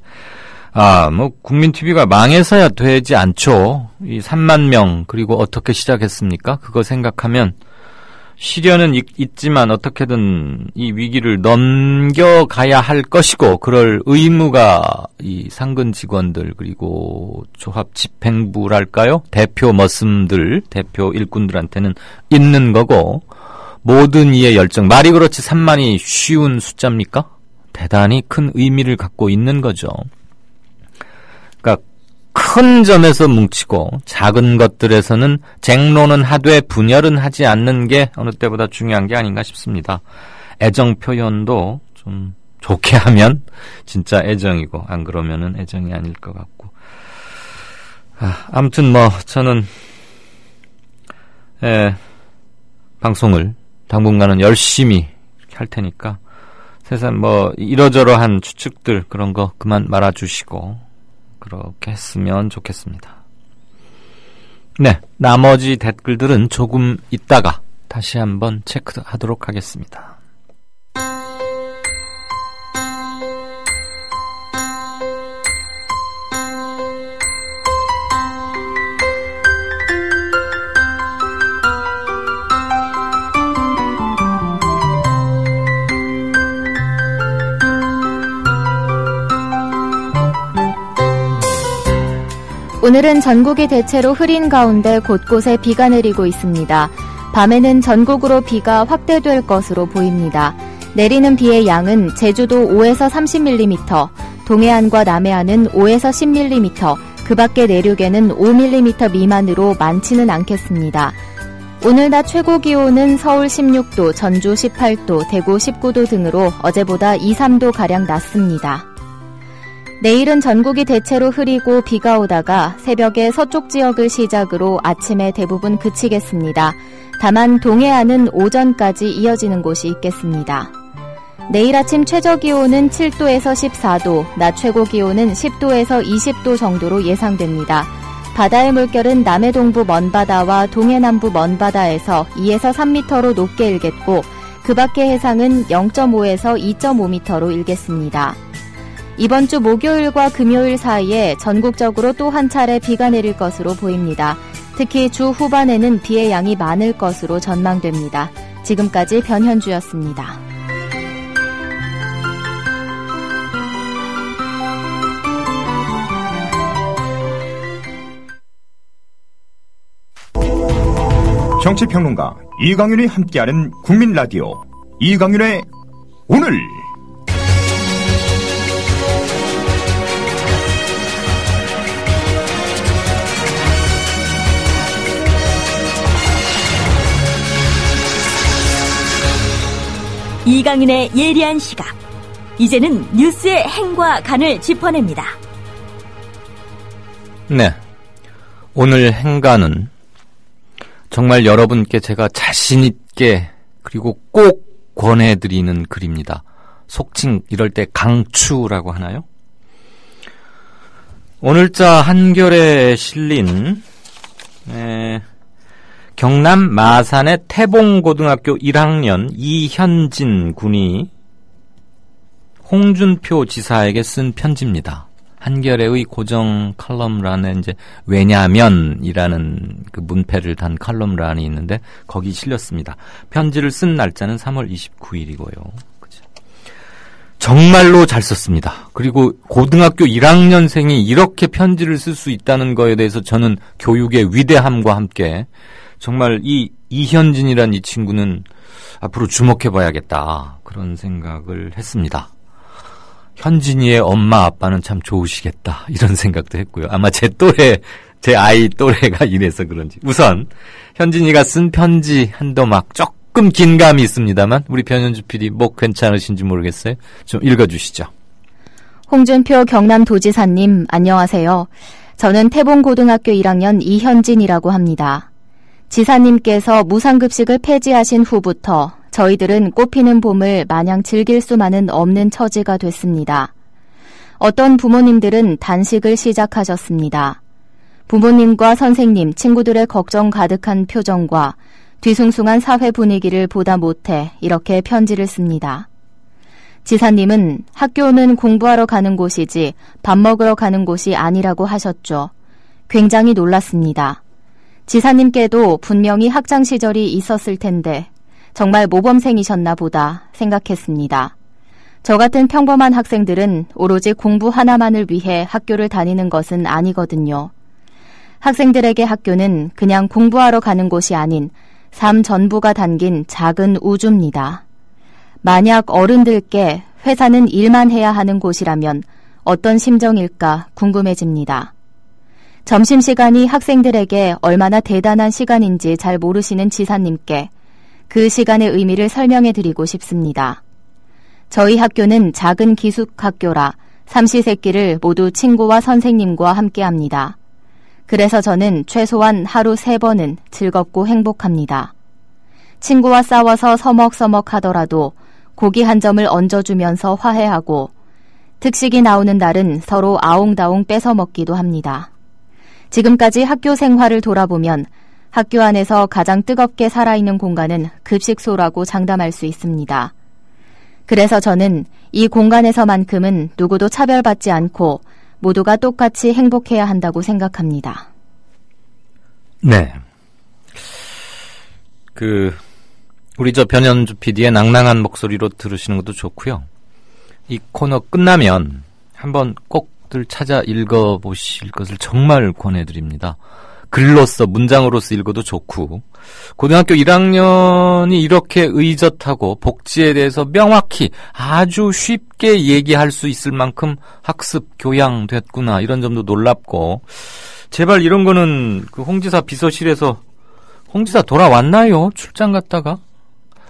Speaker 2: 뭐 국민TV가 망해서야 되지 않죠. 이 3만 명 그리고 어떻게 시작했습니까? 그거 생각하면 시련은 있지만 어떻게든 이 위기를 넘겨가야 할 것이고 그럴 의무가 이 상근 직원들 그리고 조합 집행부랄까요? 대표 머슴들, 대표 일꾼들한테는 있는 거고 모든 이의 열정, 말이 그렇지 3만이 쉬운 숫자입니까? 대단히 큰 의미를 갖고 있는 거죠. 그러니까 큰 점에서 뭉치고 작은 것들에서는 쟁론은 하되 분열은 하지 않는 게 어느 때보다 중요한 게 아닌가 싶습니다. 애정 표현도 좀 좋게 하면 진짜 애정이고 안 그러면은 애정이 아닐 것 같고 아무튼 뭐 저는 방송을 당분간은 열심히 할 테니까 세상 뭐 이러저러한 추측들 그런 거 그만 말아주시고 그렇게 했으면 좋겠습니다. 네, 나머지 댓글들은 조금 있다가 다시 한번 체크하도록 하겠습니다.
Speaker 6: 오늘은 전국이 대체로 흐린 가운데 곳곳에 비가 내리고 있습니다. 밤에는 전국으로 비가 확대될 것으로 보입니다. 내리는 비의 양은 제주도 5에서 30mm, 동해안과 남해안은 5에서 10mm, 그 밖의 내륙에는 5mm 미만으로 많지는 않겠습니다. 오늘 낮 최고 기온은 서울 16도, 전주 18도, 대구 19도 등으로 어제보다 2, 3도가량 낮습니다. 내일은 전국이 대체로 흐리고 비가 오다가 새벽에 서쪽 지역을 시작으로 아침에 대부분 그치겠습니다. 다만 동해안은 오전까지 이어지는 곳이 있겠습니다. 내일 아침 최저기온은 7도에서 14도, 낮 최고기온은 10도에서 20도 정도로 예상됩니다. 바다의 물결은 남해동부 먼바다와 동해남부 먼바다에서 2에서 3m로 높게 일겠고 그 밖의 해상은 0.5에서 2.5m로 일겠습니다. 이번 주 목요일과 금요일 사이에 전국적으로 또 한 차례 비가 내릴 것으로 보입니다. 특히 주 후반에는 비의 양이 많을 것으로 전망됩니다. 지금까지 변현주였습니다.
Speaker 18: 정치평론가 이강윤이 함께하는 국민라디오 이강윤의 오늘.
Speaker 8: 이강윤의 예리한 시각. 이제는 뉴스의 행과 간을 짚어냅니다.
Speaker 2: 네, 오늘 행간은 정말 여러분께 제가 자신 있게 그리고 꼭 권해드리는 글입니다. 속칭 이럴 때 강추라고 하나요? 오늘자 한겨레에 실린 경남 마산의 태봉고등학교 1학년 이현진 군이 홍준표 지사에게 쓴 편지입니다. 한겨레의 고정 칼럼란에 이제 왜냐면이라는 그 문패를 단 칼럼란이 있는데 거기 실렸습니다. 편지를 쓴 날짜는 3월 29일이고요. 그죠? 정말로 잘 썼습니다. 그리고 고등학교 1학년생이 이렇게 편지를 쓸 수 있다는 거에 대해서 저는 교육의 위대함과 함께 정말 이 이현진이란 이 친구는 앞으로 주목해봐야겠다 그런 생각을 했습니다. 현진이의 엄마 아빠는 참 좋으시겠다 이런 생각도 했고요. 아마 제 아이 또래가 이래서 그런지. 우선 현진이가 쓴 편지 한도막 조금 긴감이 있습니다만 우리 변현주 PD 뭐 괜찮으신지 모르겠어요. 좀 읽어주시죠.
Speaker 6: 홍준표 경남도지사님 안녕하세요. 저는 태봉고등학교 1학년 이현진이라고 합니다. 지사님께서 무상급식을 폐지하신 후부터 저희들은 꽃피는 봄을 마냥 즐길 수만은 없는 처지가 됐습니다. 어떤 부모님들은 단식을 시작하셨습니다. 부모님과 선생님, 친구들의 걱정 가득한 표정과 뒤숭숭한 사회 분위기를 보다 못해 이렇게 편지를 씁니다. 지사님은 학교는 공부하러 가는 곳이지 밥 먹으러 가는 곳이 아니라고 하셨죠. 굉장히 놀랐습니다. 지사님께도 분명히 학창 시절이 있었을 텐데 정말 모범생이셨나 보다 생각했습니다. 저 같은 평범한 학생들은 오로지 공부 하나만을 위해 학교를 다니는 것은 아니거든요. 학생들에게 학교는 그냥 공부하러 가는 곳이 아닌 삶 전부가 담긴 작은 우주입니다. 만약 어른들께 회사는 일만 해야 하는 곳이라면 어떤 심정일까 궁금해집니다. 점심시간이 학생들에게 얼마나 대단한 시간인지 잘 모르시는 지사님께 그 시간의 의미를 설명해드리고 싶습니다. 저희 학교는 작은 기숙학교라 삼시세끼를 모두 친구와 선생님과 함께합니다. 그래서 저는 최소한 하루 3번은 즐겁고 행복합니다. 친구와 싸워서 서먹서먹 하더라도 고기 한 점을 얹어주면서 화해하고 특식이 나오는 날은 서로 아웅다웅 뺏어 먹기도 합니다. 지금까지 학교 생활을 돌아보면 학교 안에서 가장 뜨겁게 살아있는 공간은 급식소라고 장담할 수 있습니다. 그래서 저는 이 공간에서만큼은 누구도 차별받지 않고 모두가 똑같이 행복해야 한다고 생각합니다.
Speaker 2: 네. 우리 변현주 PD의 낭낭한 목소리로 들으시는 것도 좋고요. 이 코너 끝나면 한번 꼭들 찾아 읽어보실 것을 정말 권해드립니다. 글로써 문장으로서 읽어도 좋고 고등학교 1학년이 이렇게 의젓하고 복지에 대해서 명확히 아주 쉽게 얘기할 수 있을 만큼 학습 교양됐구나 이런 점도 놀랍고 제발 이런 거는 홍지사 비서실에서 홍지사 돌아왔나요? 출장 갔다가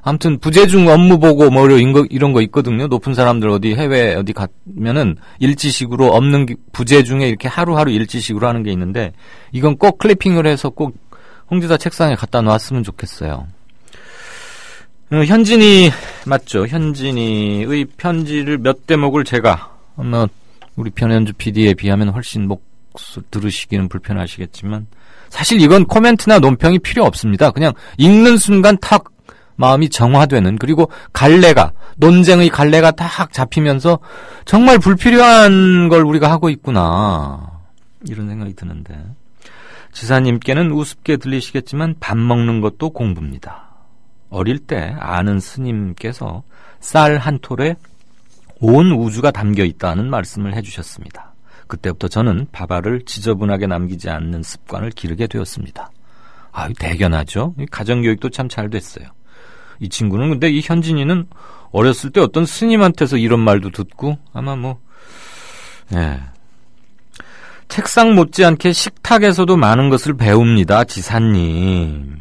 Speaker 2: 아무튼 부재중 업무 보고 뭐 이런 거 있거든요. 높은 사람들 어디 해외 어디 가면은 일지식으로 없는 부재중에 이렇게 하루하루 일지식으로 하는 게 있는데 이건 꼭 클리핑을 해서 꼭 홍지사 책상에 갖다 놨으면 좋겠어요. 현진이 맞죠? 현진이의 편지를 몇 대목을 제가 아마 우리 변현주 PD에 비하면 훨씬 목소리 들으시기는 불편하시겠지만 사실 이건 코멘트나 논평이 필요 없습니다. 그냥 읽는 순간 탁 마음이 정화되는, 그리고 논쟁의 갈래가 딱 잡히면서 정말 불필요한 걸 우리가 하고 있구나 이런 생각이 드는데, 지사님께는 우습게 들리시겠지만 밥 먹는 것도 공부입니다. 어릴 때 아는 스님께서 쌀 한 톨에 온 우주가 담겨 있다는 말씀을 해주셨습니다. 그때부터 저는 밥알을 지저분하게 남기지 않는 습관을 기르게 되었습니다. 아유, 대견하죠? 가정교육도 참 잘 됐어요. 이 친구는, 근데 이 현진이는 어렸을 때 어떤 스님한테서 이런 말도 듣고 아마 책상 못지않게 식탁에서도 많은 것을 배웁니다. 지사님.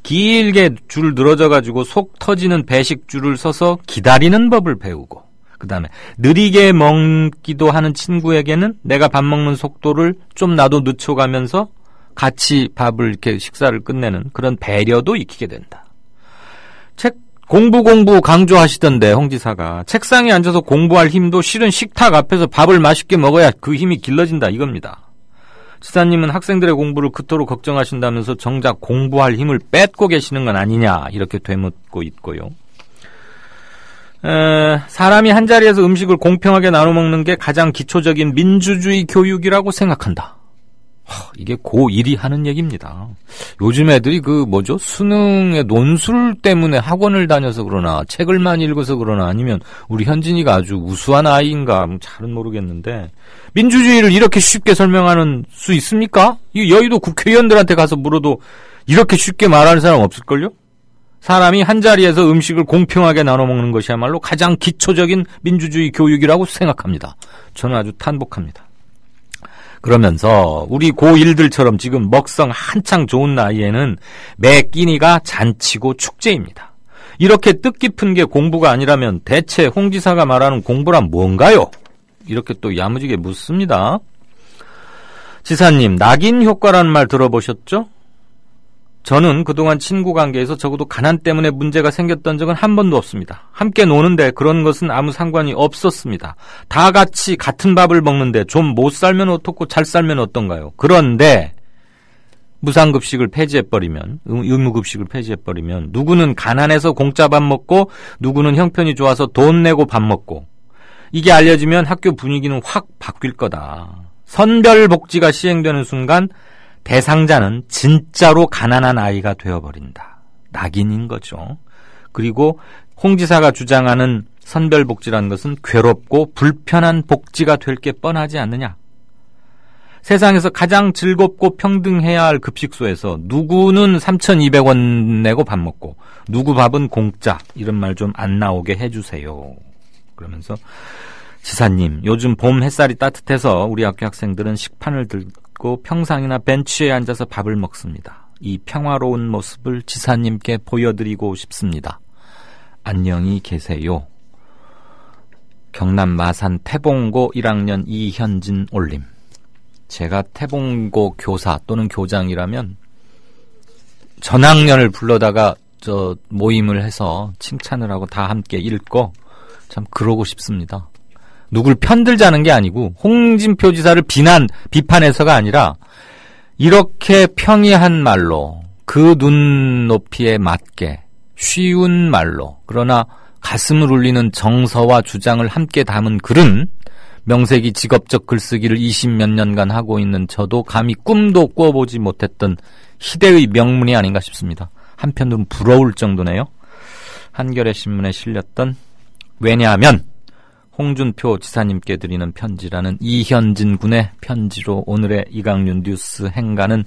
Speaker 2: 길게 줄 늘어져가지고 속 터지는 배식줄을 서서 기다리는 법을 배우고, 그 다음에 느리게 먹기도 하는 친구에게는 내가 밥 먹는 속도를 좀 나도 늦춰가면서 같이 밥을 이렇게 식사를 끝내는 그런 배려도 익히게 된다. 공부 강조하시던데 홍 지사가 책상에 앉아서 공부할 힘도 실은 식탁 앞에서 밥을 맛있게 먹어야 그 힘이 길러진다 이겁니다. 지사님은 학생들의 공부를 그토록 걱정하신다면서 정작 공부할 힘을 뺏고 계시는 건 아니냐 이렇게 되묻고 있고요. 사람이 한자리에서 음식을 공평하게 나눠 먹는 게 가장 기초적인 민주주의 교육이라고 생각한다. 이게 고1이 하는 얘기입니다. 요즘 애들이 수능의 논술 때문에 학원을 다녀서 그러나 책을 많이 읽어서 그러나 아니면 우리 현진이가 아주 우수한 아이인가 잘은 모르겠는데, 민주주의를 이렇게 쉽게 설명하는 수 있습니까? 여의도 국회의원들한테 가서 물어도 이렇게 쉽게 말하는 사람 없을걸요? 사람이 한자리에서 음식을 공평하게 나눠 먹는 것이야말로 가장 기초적인 민주주의 교육이라고 생각합니다. 저는 아주 탄복합니다. 그러면서 우리 고1들처럼 지금 먹성 한창 좋은 나이에는 매 끼니가 잔치고 축제입니다. 이렇게 뜻깊은 게 공부가 아니라면 대체 홍 지사가 말하는 공부란 뭔가요? 이렇게 또 야무지게 묻습니다. 지사님, 낙인 효과라는 말 들어보셨죠? 저는 그동안 친구 관계에서 적어도 가난 때문에 문제가 생겼던 적은 한 번도 없습니다. 함께 노는데 그런 것은 아무 상관이 없었습니다. 다 같이 같은 밥을 먹는데 좀 못 살면 어떻고 잘 살면 어떤가요? 그런데 무상급식을 폐지해버리면, 의무급식을 폐지해버리면 누구는 가난해서 공짜 밥 먹고 누구는 형편이 좋아서 돈 내고 밥 먹고, 이게 알려지면 학교 분위기는 확 바뀔 거다. 선별복지가 시행되는 순간 대상자는 진짜로 가난한 아이가 되어버린다. 낙인인 거죠. 그리고 홍 지사가 주장하는 선별복지라는 것은 괴롭고 불편한 복지가 될 게 뻔하지 않느냐. 세상에서 가장 즐겁고 평등해야 할 급식소에서 누구는 3,200원 내고 밥 먹고 누구 밥은 공짜, 이런 말 좀 안 나오게 해주세요. 그러면서 지사님, 요즘 봄 햇살이 따뜻해서 우리 학교 학생들은 식판을 들고 평상이나 벤치에 앉아서 밥을 먹습니다. 이 평화로운 모습을 지사님께 보여드리고 싶습니다. 안녕히 계세요. 경남 마산 태봉고 1학년 이현진 올림. 제가 태봉고 교사 또는 교장이라면 전학년을 불러다가 모임을 해서 칭찬을 하고 다 함께 읽고 참 그러고 싶습니다. 누굴 편들자는 게 아니고 홍준표 지사를 비판해서가 아니라 이렇게 평이한 말로 그 눈높이에 맞게 쉬운 말로, 그러나 가슴을 울리는 정서와 주장을 함께 담은 글은 명색이 직업적 글쓰기를 20몇 년간 하고 있는 저도 감히 꿈도 꿔보지 못했던 희대의 명문이 아닌가 싶습니다. 한편으로는 부러울 정도네요. 한겨레 신문에 실렸던 왜냐하면 홍준표 지사님께 드리는 편지라는 이현진 군의 편지로 오늘의 이강윤 뉴스 행간은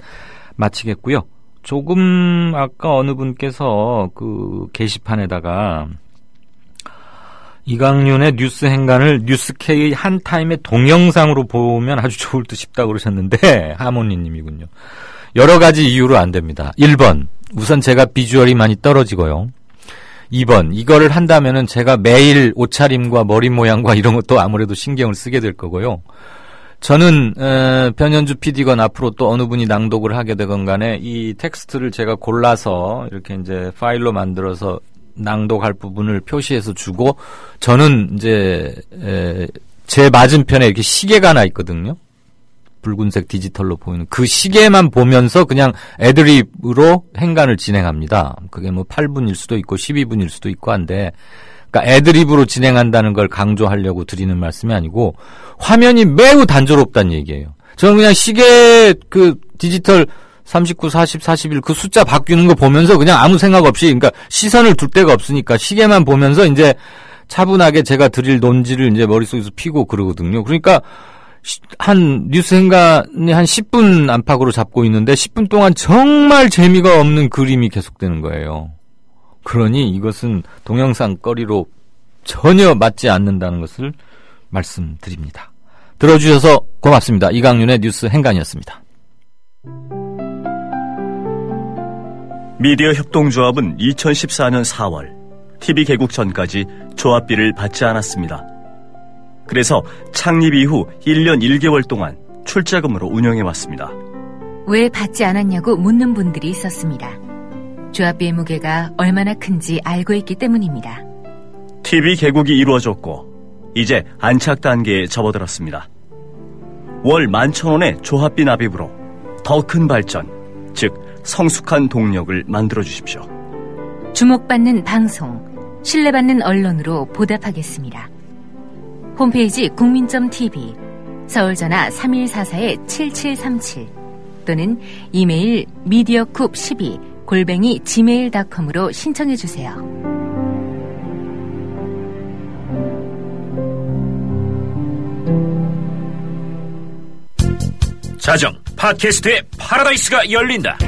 Speaker 2: 마치겠고요. 조금 아까 어느 분께서 그 게시판에다가 이강윤의 뉴스 행간을 뉴스K의 한 타임의 동영상으로 보면 아주 좋을 듯 싶다고 그러셨는데 하모니님이군요. 여러 가지 이유로 안 됩니다. 1번, 우선 제가 비주얼이 많이 떨어지고요. 2번, 이거를 한다면은 제가 매일 옷차림과 머리 모양과 이런 것도 아무래도 신경을 쓰게 될 거고요. 저는 변현주 PD건 앞으로 또 어느 분이 낭독을 하게 되건 간에 이 텍스트를 제가 골라서 이렇게 이제 파일로 만들어서 낭독할 부분을 표시해서 주고 저는 이제 제 맞은편에 이렇게 시계가 하나 있거든요. 붉은색 디지털로 보이는 그 시계만 보면서 그냥 애드립으로 행간을 진행합니다. 그게 뭐 8분일 수도 있고 12분일 수도 있고 한데 그러니까 애드립으로 진행한다는 걸 강조하려고 드리는 말씀이 아니고 화면이 매우 단조롭다는 얘기예요. 저는 그냥 시계 그 디지털 39, 40, 41 그 숫자 바뀌는 거 보면서 그냥 아무 생각 없이 그러니까 시선을 둘 데가 없으니까 시계만 보면서 이제 차분하게 제가 드릴 논지를 이제 머릿속에서 피고 그러거든요. 그러니까 한 뉴스 행간이 한 10분 안팎으로 잡고 있는데 10분 동안 정말 재미가 없는 그림이 계속되는 거예요. 그러니 이것은 동영상 거리로 전혀 맞지 않는다는 것을 말씀드립니다. 들어주셔서 고맙습니다. 이강윤의 뉴스 행간이었습니다.
Speaker 17: 미디어 협동조합은 2014년 4월 TV 개국 전까지 조합비를 받지 않았습니다. 그래서 창립 이후 1년 1개월 동안 출자금으로 운영해왔습니다.
Speaker 19: 왜 받지 않았냐고 묻는 분들이 있었습니다. 조합비의 무게가 얼마나 큰지 알고 있기 때문입니다.
Speaker 17: TV 개국이 이루어졌고 이제 안착 단계에 접어들었습니다. 월 11,000원의 조합비 납입으로 더 큰 발전, 즉 성숙한 동력을 만들어주십시오.
Speaker 19: 주목받는 방송, 신뢰받는 언론으로 보답하겠습니다. 홈페이지 국민.tv, 서울전화 3144-7737 또는 이메일 mediacoup12@gmail.com으로 신청해주세요.
Speaker 9: 자정 팟캐스트의 파라다이스가 열린다.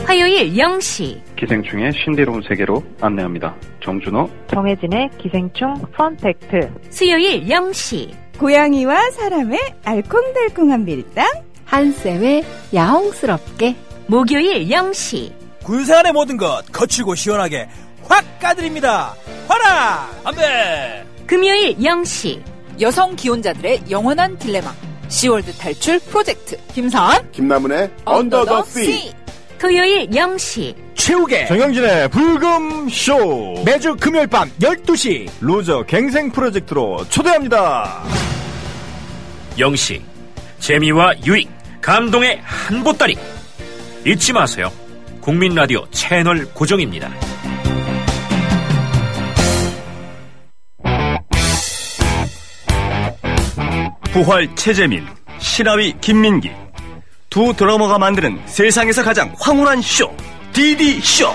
Speaker 19: 화요일 0시
Speaker 20: 기생충의 신비로운 세계로 안내합니다. 정준호,
Speaker 21: 정혜진의 기생충 펀팩트.
Speaker 19: 수요일 0시
Speaker 5: 고양이와 사람의 알콩달콩한 밀당.
Speaker 22: 한쌤의 야옹스럽게.
Speaker 19: 목요일 0시
Speaker 23: 군생활의 모든 것 거칠고 시원하게 확 까드립니다. 화라
Speaker 24: 담배.
Speaker 19: 금요일 0시
Speaker 22: 여성 기혼자들의 영원한 딜레마. 시월드 탈출 프로젝트. 김사한,
Speaker 25: 김남은의 언더 더 씨.
Speaker 19: 토요일 0시
Speaker 23: 최욱의
Speaker 18: 정영진의 불금쇼. 매주 금요일 밤 12시 로저 갱생 프로젝트로 초대합니다.
Speaker 9: 0시 재미와 유익, 감동의 한 보따리. 잊지 마세요. 국민라디오 채널 고정입니다.
Speaker 17: 부활 최재민, 신하위 김민기, 두 드러머가 만드는 세상에서 가장 황홀한 쇼, DD쇼.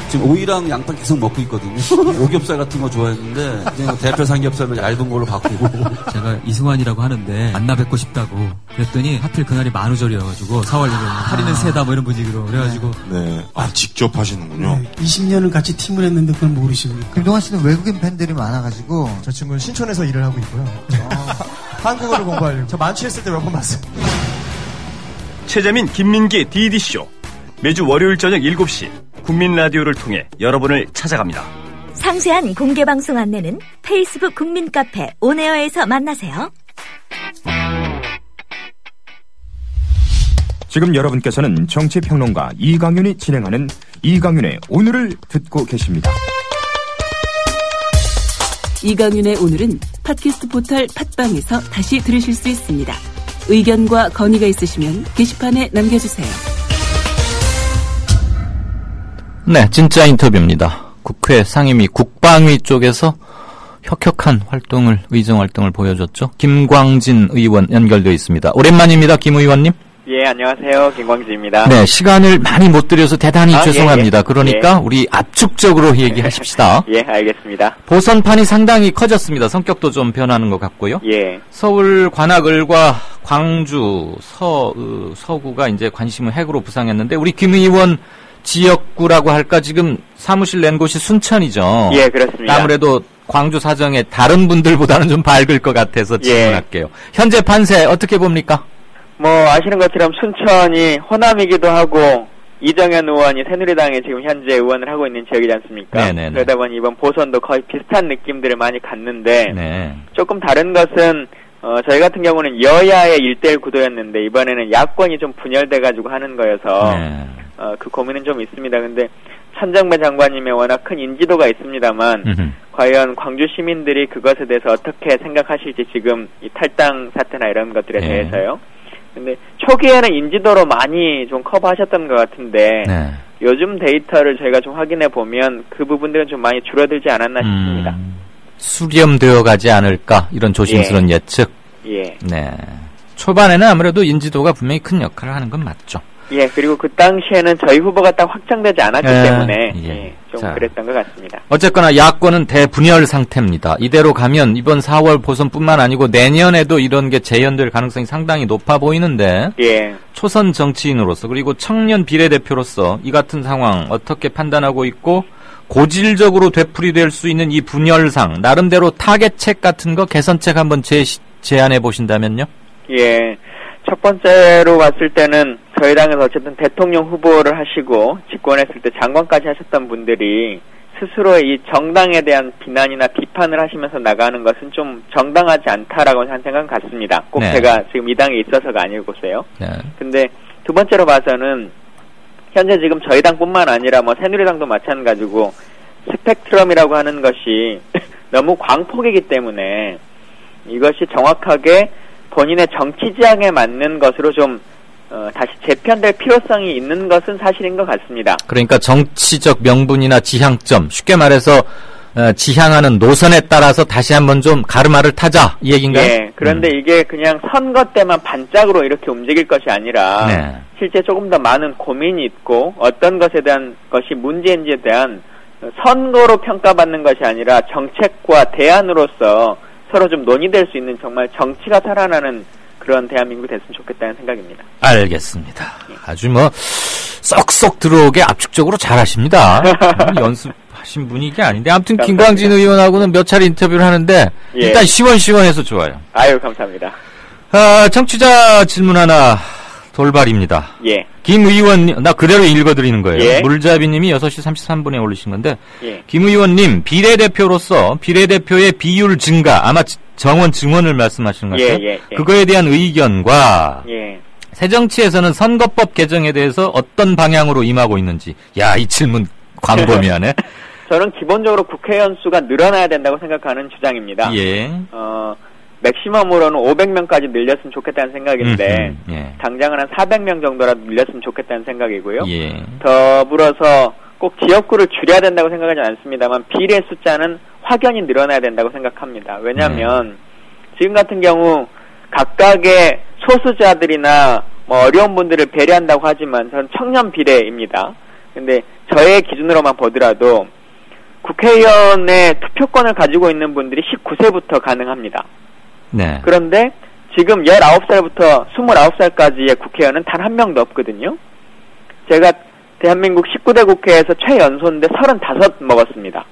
Speaker 26: 지금 오이랑 양파 계속 먹고 있거든요. 오겹살 같은 거 좋아했는데 이제 대표 삼겹살은 얇은 걸로 바꾸고.
Speaker 27: 제가 이승환이라고 하는데 만나 뵙고 싶다고 그랬더니 하필 그날이 만우절이어가지고 4월 1일 할인은 세다 뭐 이런 분위기로 그래가지고.
Speaker 28: 네. 직접 하시는군요.
Speaker 29: 네, 20년을 같이 팀을 했는데 그걸 모르십니까?
Speaker 30: 김동완 씨는 외국인 팬들이 많아가지고.
Speaker 29: 저 친구는 신촌에서 일을 하고 있고요. 한국어를 공부하려고. 저 만취했을 때 몇 번 봤어요.
Speaker 17: 최재민, 김민기 DD쇼. 매주 월요일 저녁 7시 국민라디오를 통해 여러분을 찾아갑니다.
Speaker 8: 상세한 공개방송 안내는 페이스북 국민카페 온에어에서 만나세요.
Speaker 18: 지금 여러분께서는 정치평론가 이강윤이 진행하는 이강윤의 오늘을 듣고 계십니다.
Speaker 10: 이강윤의 오늘은 팟캐스트 포털 팟빵에서 다시 들으실 수 있습니다. 의견과 건의가 있으시면 게시판에 남겨주세요.
Speaker 2: 네, 진짜 인터뷰입니다. 국회 상임위 국방위 쪽에서 혁혁한 활동을, 의정 활동을 보여줬죠. 김광진 의원 연결되어 있습니다. 오랜만입니다, 김 의원님.
Speaker 31: 예, 안녕하세요. 김광진입니다.
Speaker 2: 네, 시간을 많이 못 드려서 대단히 죄송합니다.
Speaker 31: 예.
Speaker 2: 그러니까 우리 압축적으로 얘기하십시다.
Speaker 31: 예, 알겠습니다.
Speaker 2: 보선판이 상당히 커졌습니다. 성격도 좀 변하는 것 같고요.
Speaker 31: 예.
Speaker 2: 서울 관악을과 광주, 서구가 이제 관심을 핵으로 부상했는데 우리 김 의원 지역구라고 할까 지금 사무실 낸 곳이 순천이죠.
Speaker 31: 예, 그렇습니다.
Speaker 2: 아무래도 광주 사정에 다른 분들보다는 좀 밝을 것 같아서 질문할게요. 현재 판세 어떻게 봅니까?
Speaker 31: 뭐 아시는 것처럼 순천이 호남이기도 하고 이정현 의원이 새누리당에 지금 현재 의원을 하고 있는 지역이지 않습니까?
Speaker 2: 네네네.
Speaker 31: 그러다 보니 이번 보선도 거의 비슷한 느낌들을 많이 갖는데
Speaker 2: 네.
Speaker 31: 조금 다른 것은 저희 같은 경우는 여야의 1대1 구도였는데 이번에는 야권이 좀 분열돼가지고 하는 거여서 그 고민은 좀 있습니다. 근데 한정배 장관님의 워낙 큰 인지도가 있습니다만 과연 광주 시민들이 그것에 대해서 어떻게 생각하실지 지금 이 탈당 사태나 이런 것들에 대해서요. 근데 초기에는 인지도로 많이 좀 커버하셨던 것 같은데 요즘 데이터를 저희가 좀 확인해 보면 그 부분들은 좀 많이 줄어들지 않았나 싶습니다.
Speaker 2: 수렴되어 가지 않을까 이런 조심스러운 예측.
Speaker 31: 예.
Speaker 2: 네. 초반에는 아무래도 인지도가 분명히 큰 역할을 하는 건 맞죠.
Speaker 31: 예, 그리고 그 당시에는 저희 후보가 딱 확정되지 않았기 때문에 좀
Speaker 2: 자,
Speaker 31: 그랬던 것 같습니다.
Speaker 2: 어쨌거나 야권은 대분열 상태입니다. 이대로 가면 이번 4월 보선뿐만 아니고 내년에도 이런 게 재현될 가능성이 상당히 높아 보이는데
Speaker 31: 예.
Speaker 2: 초선 정치인으로서 그리고 청년 비례대표로서 이 같은 상황 어떻게 판단하고 있고 고질적으로 되풀이될 수 있는 이 분열상 나름대로 타겟책 같은 거 개선책 한번 제안해 보신다면요?
Speaker 31: 예. 첫 번째로 봤을 때는 저희 당에서 어쨌든 대통령 후보를 하시고 집권했을 때 장관까지 하셨던 분들이 스스로의 이 정당에 대한 비난이나 비판을 하시면서 나가는 것은 좀 정당하지 않다라고 한 생각은 같습니다. 꼭 제가 지금 이 당에 있어서가 아니고서요. 근데 두 번째로 봐서는 현재 지금 저희 당뿐만 아니라 뭐 새누리당도 마찬가지고 스펙트럼이라고 하는 것이 너무 광폭이기 때문에 이것이 정확하게 본인의 정치 지향에 맞는 것으로 좀 다시 재편될 필요성이 있는 것은 사실인 것 같습니다.
Speaker 2: 그러니까 정치적 명분이나 지향점, 쉽게 말해서 지향하는 노선에 따라서 다시 한번 좀 가르마를 타자 이 얘기인가요?
Speaker 31: 네. 그런데 이게 그냥 선거 때만 반짝으로 이렇게 움직일 것이 아니라 실제 조금 더 많은 고민이 있고 어떤 것에 대한 것이 문제인지에 대한 선거로 평가받는 것이 아니라 정책과 대안으로서 서로 좀 논의될 수 있는 정말 정치가 살아나는 그런 대한민국이 됐으면 좋겠다는 생각입니다.
Speaker 2: 알겠습니다. 아주 뭐 쏙쏙 들어오게 압축적으로 잘하십니다. 연습하신 분위기 아닌데 아무튼 김광진 의원하고는 몇 차례 인터뷰를 하는데 일단 시원시원해서 좋아요.
Speaker 31: 아유 감사합니다.
Speaker 2: 청취자 질문 하나 돌발입니다.
Speaker 31: 예.
Speaker 2: 김 의원님, 나 그대로 읽어드리는 거예요. 물잡이님이 6시 33분에 올리신 건데 김 의원님 비례대표로서 비례대표의 비율 증가 아마 정원 증원을 말씀하시는 것 같아요. 그거에 대한 의견과 새정치에서는 선거법 개정에 대해서 어떤 방향으로 임하고 있는지. 야, 이 질문 광범위하네.
Speaker 31: 저는 기본적으로 국회의원 수가 늘어나야 된다고 생각하는 주장입니다. 맥시멈으로는 500명까지 늘렸으면 좋겠다는 생각인데 당장은 한 400명 정도라도 늘렸으면 좋겠다는 생각이고요. 더불어서 꼭 지역구를 줄여야 된다고 생각하지 않습니다만 비례 숫자는 확연히 늘어나야 된다고 생각합니다. 왜냐하면 지금 같은 경우 각각의 소수자들이나 뭐 어려운 분들을 배려한다고 하지만 저는 청년 비례입니다. 근데 저의 기준으로만 보더라도 국회의원의 투표권을 가지고 있는 분들이 19세부터 가능합니다. 그런데 지금 19살부터 29살까지의 국회의원은 단 한 명도 없거든요. 제가 대한민국 19대 국회에서 최연소인데 35 먹었습니다.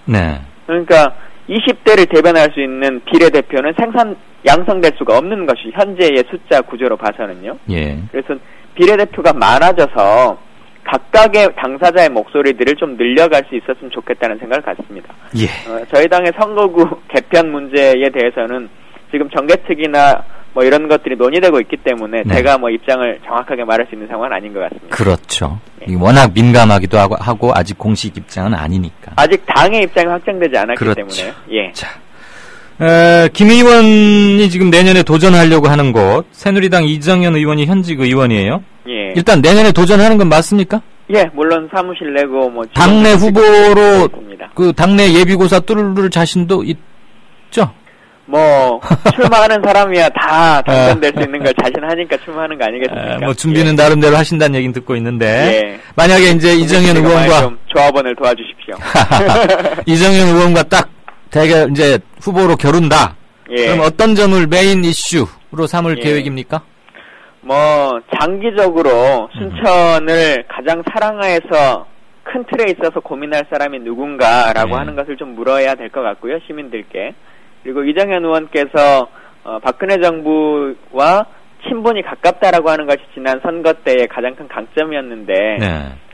Speaker 31: 그러니까 20대를 대변할 수 있는 비례대표는 양성될 수가 없는 것이 현재의 숫자 구조로 봐서는요. 그래서 비례대표가 많아져서 각각의 당사자의 목소리들을 좀 늘려갈 수 있었으면 좋겠다는 생각을 갖습니다. 저희 당의 선거구 개편 문제에 대해서는 지금 정개특위나 뭐 이런 것들이 논의되고 있기 때문에 제가 뭐 입장을 정확하게 말할 수 있는 상황은 아닌 것 같습니다.
Speaker 2: 그렇죠. 워낙 민감하기도 하고 아직 공식 입장은 아니니까.
Speaker 31: 아직 당의 입장이 확정되지 않았기 때문에요.
Speaker 2: 자, 김 의원이 지금 내년에 도전하려고 하는 곳 새누리당 이정현 의원이 현직 의원이에요. 일단 내년에 도전하는 건 맞습니까?
Speaker 31: 물론 사무실 내고 뭐
Speaker 2: 당내 후보로 그 당내 예비고사 뚫을 자신도 있죠?
Speaker 31: 뭐 출마하는 사람이야 다 당선될 수 있는 걸 자신하니까 출마하는 거 아니겠습니까?
Speaker 2: 뭐 준비는 나름대로 하신다는 얘기는 듣고 있는데 만약에 이제 이정현 의원과
Speaker 31: 좀 조합원을 도와주십시오.
Speaker 2: 이정현 의원과 딱 대결 이제 후보로 겨룬다. 그럼 어떤 점을 메인 이슈로 삼을 계획입니까?
Speaker 31: 뭐 장기적으로 순천을 가장 사랑해서 큰 틀에 있어서 고민할 사람이 누군가라고 하는 것을 좀 물어야 될 것 같고요, 시민들께. 그리고 이정현 의원께서 박근혜 정부와 친분이 가깝다라고 하는 것이 지난 선거 때의 가장 큰 강점이었는데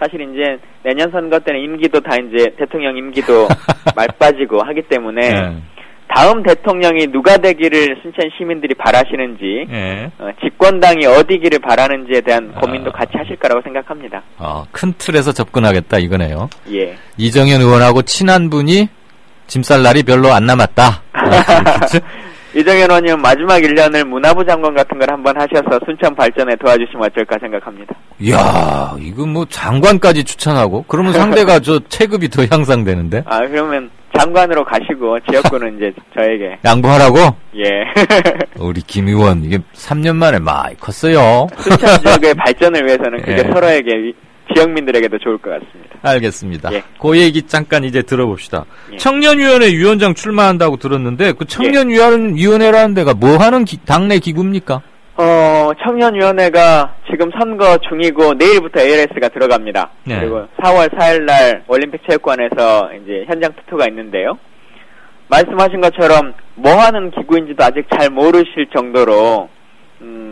Speaker 31: 사실 이제 내년 선거 때는 임기도 다 이제 대통령 임기도 말빠지고 하기 때문에 다음 대통령이 누가 되기를 순천 시민들이 바라시는지,
Speaker 2: 예.
Speaker 31: 집권당이 어디기를 바라는지에 대한 고민도 같이 하실 거라고 생각합니다.
Speaker 2: 큰 틀에서 접근하겠다 이거네요.
Speaker 31: 예.
Speaker 2: 이정현 의원하고 친한 분이 짐 쌀 날이 별로 안 남았다.
Speaker 31: 이정현 의원님 마지막 1년을 문화부 장관 같은 걸 한번 하셔서 순천 발전에 도와주시면 어쩔까 생각합니다.
Speaker 2: 이야, 이거 뭐 장관까지 추천하고 그러면 상대가 저 체급이 더 향상되는데?
Speaker 31: 그러면 장관으로 가시고 지역구는 이제 저에게
Speaker 2: 양보하라고?
Speaker 31: 예.
Speaker 2: 우리 김 의원 이게 3년 만에 많이 컸어요.
Speaker 31: 순천 지역의 발전을 위해서는 그게 서로에게 지역민들에게도 좋을 것 같습니다.
Speaker 2: 알겠습니다.
Speaker 31: 예.
Speaker 2: 그 얘기 잠깐 이제 들어봅시다. 예. 청년위원회 위원장 출마한다고 들었는데 그 청년위원회라는 데가 뭐 하는 당내 기구입니까?
Speaker 31: 청년위원회가 지금 선거 중이고 내일부터 ALS가 들어갑니다.
Speaker 2: 네.
Speaker 31: 그리고 4월 4일날 올림픽 체육관에서 이제 현장 투표가 있는데요. 말씀하신 것처럼 뭐 하는 기구인지도 아직 잘 모르실 정도로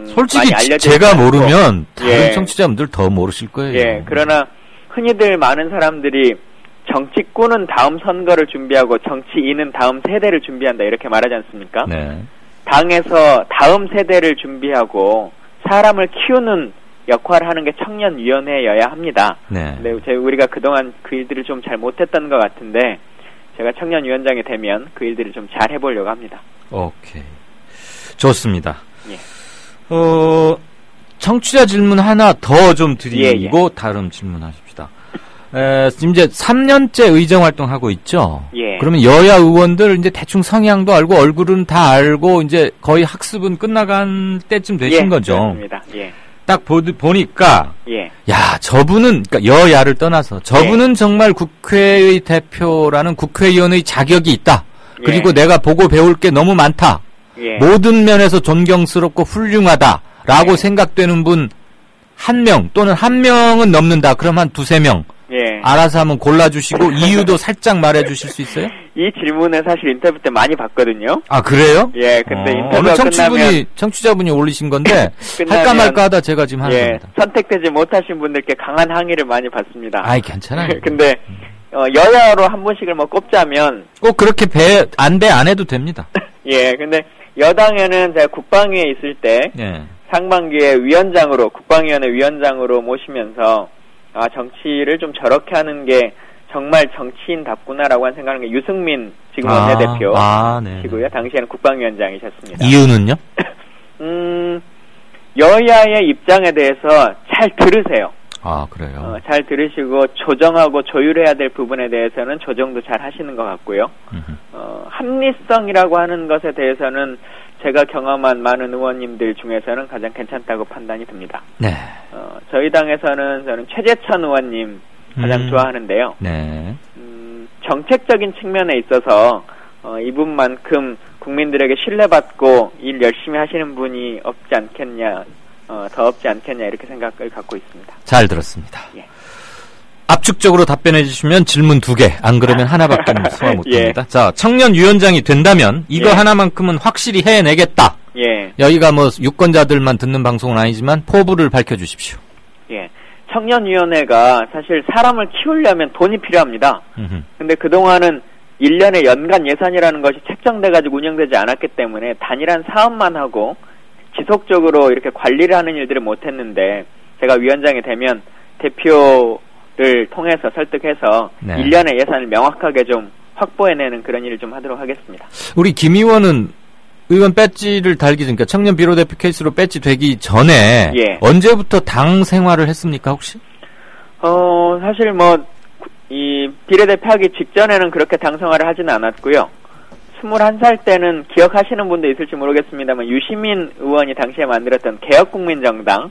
Speaker 2: 솔직히
Speaker 31: 많이
Speaker 2: 제가 모르면 다른
Speaker 31: 예.
Speaker 2: 청취자분들 더 모르실 거예요.
Speaker 31: 예, 그러나 흔히들 많은 사람들이 정치꾼은 다음 선거를 준비하고 정치인은 다음 세대를 준비한다 이렇게 말하지 않습니까?
Speaker 2: 네.
Speaker 31: 당에서 다음 세대를 준비하고 사람을 키우는 역할을 하는 게 청년위원회여야 합니다.
Speaker 2: 네.
Speaker 31: 근데 우리가 그동안 그 일들을 좀 잘 못했던 것 같은데 제가 청년위원장이 되면 그 일들을 좀 잘 해보려고 합니다.
Speaker 2: 오케이. 좋습니다.
Speaker 31: 예.
Speaker 2: 청취자 질문 하나 더 좀 드리고 다른 질문하십시다. 이제 3년째 의정활동 하고 있죠?
Speaker 31: 예.
Speaker 2: 그러면 여야 의원들 이제 대충 성향도 알고 얼굴은 다 알고 이제 거의 학습은 끝나간 때쯤 되신 거죠?
Speaker 31: 그렇습니다. 예.
Speaker 2: 딱 보니까,
Speaker 31: 예.
Speaker 2: 야, 저분은, 그러니까 여야를 떠나서 저분은 정말 국회의 대표라는 국회의원의 자격이 있다. 그리고 내가 보고 배울 게 너무 많다. 모든 면에서 존경스럽고 훌륭하다라고 생각되는 분 한 명 또는 한 명은 넘는다. 그럼 한 두세 명 알아서 한번 골라주시고 이유도 살짝 말해주실 수 있어요?
Speaker 31: 이 질문은 사실 인터뷰 때 많이 받거든요.
Speaker 2: 아, 그래요?
Speaker 31: 예, 근데 인터뷰가
Speaker 2: 어느
Speaker 31: 끝나면
Speaker 2: 청취자분이 올리신 건데 할까 말까 하다 제가 지금 하는 겁니다.
Speaker 31: 선택되지 못하신 분들께 강한 항의를 많이 받습니다.
Speaker 2: 아이, 괜찮아요.
Speaker 31: 근데 여야로 한 분씩을 뭐 꼽자면
Speaker 2: 꼭 그렇게 안 해도 됩니다.
Speaker 31: 예, 근데 여당에는 제가 국방위에 있을 때 상반기에 국방위원회 위원장으로 모시면서 정치를 좀 저렇게 하는 게 정말 정치인답구나라고 하는 생각하는 게 유승민 지금 원내대표시고요. 당시에는 국방위원장이셨습니다.
Speaker 2: 이유는요?
Speaker 31: 여야의 입장에 대해서 잘 들으세요.
Speaker 2: 아, 그래요?
Speaker 31: 잘 들으시고 조정하고 조율해야 될 부분에 대해서는 조정도 잘 하시는 것 같고요. 합리성이라고 하는 것에 대해서는 제가 경험한 많은 의원님들 중에서는 가장 괜찮다고 판단이 듭니다.
Speaker 2: 네.
Speaker 31: 저희 당에서는 저는 최재천 의원님 가장 좋아하는데요.
Speaker 2: 네.
Speaker 31: 정책적인 측면에 있어서 이분만큼 국민들에게 신뢰받고 일 열심히 하시는 분이 없지 않겠냐, 더 없지 않겠냐 이렇게 생각을 갖고 있습니다.
Speaker 2: 잘 들었습니다.
Speaker 31: 예.
Speaker 2: 압축적으로 답변해 주시면 질문 2개, 안 그러면 하나밖에 소화 못합니다. 자, 청년위원장이 된다면 이거 하나만큼은 확실히 해내겠다. 여기가 뭐 유권자들만 듣는 방송은 아니지만 포부를 밝혀주십시오.
Speaker 31: 예. 청년위원회가 사실 사람을 키우려면 돈이 필요합니다. 근데 그동안은 1년에 연간 예산이라는 것이 책정돼가지고 운영되지 않았기 때문에 단일한 사업만 하고 지속적으로 이렇게 관리를 하는 일들을 못했는데 제가 위원장이 되면 대표를 통해서 설득해서 1년의 예산을 명확하게 좀 확보해내는 그런 일을 좀 하도록 하겠습니다.
Speaker 2: 우리 김 의원은 의원 배지를 달기 전, 그러니까 청년 비례대표 케이스로 배지 되기 전에 언제부터 당 생활을 했습니까 혹시?
Speaker 31: 사실 이 비례대표 하기 직전에는 그렇게 당 생활을 하지는 않았고요. 21살 때는 기억하시는 분도 있을지 모르겠습니다만 유시민 의원이 당시에 만들었던 개혁국민정당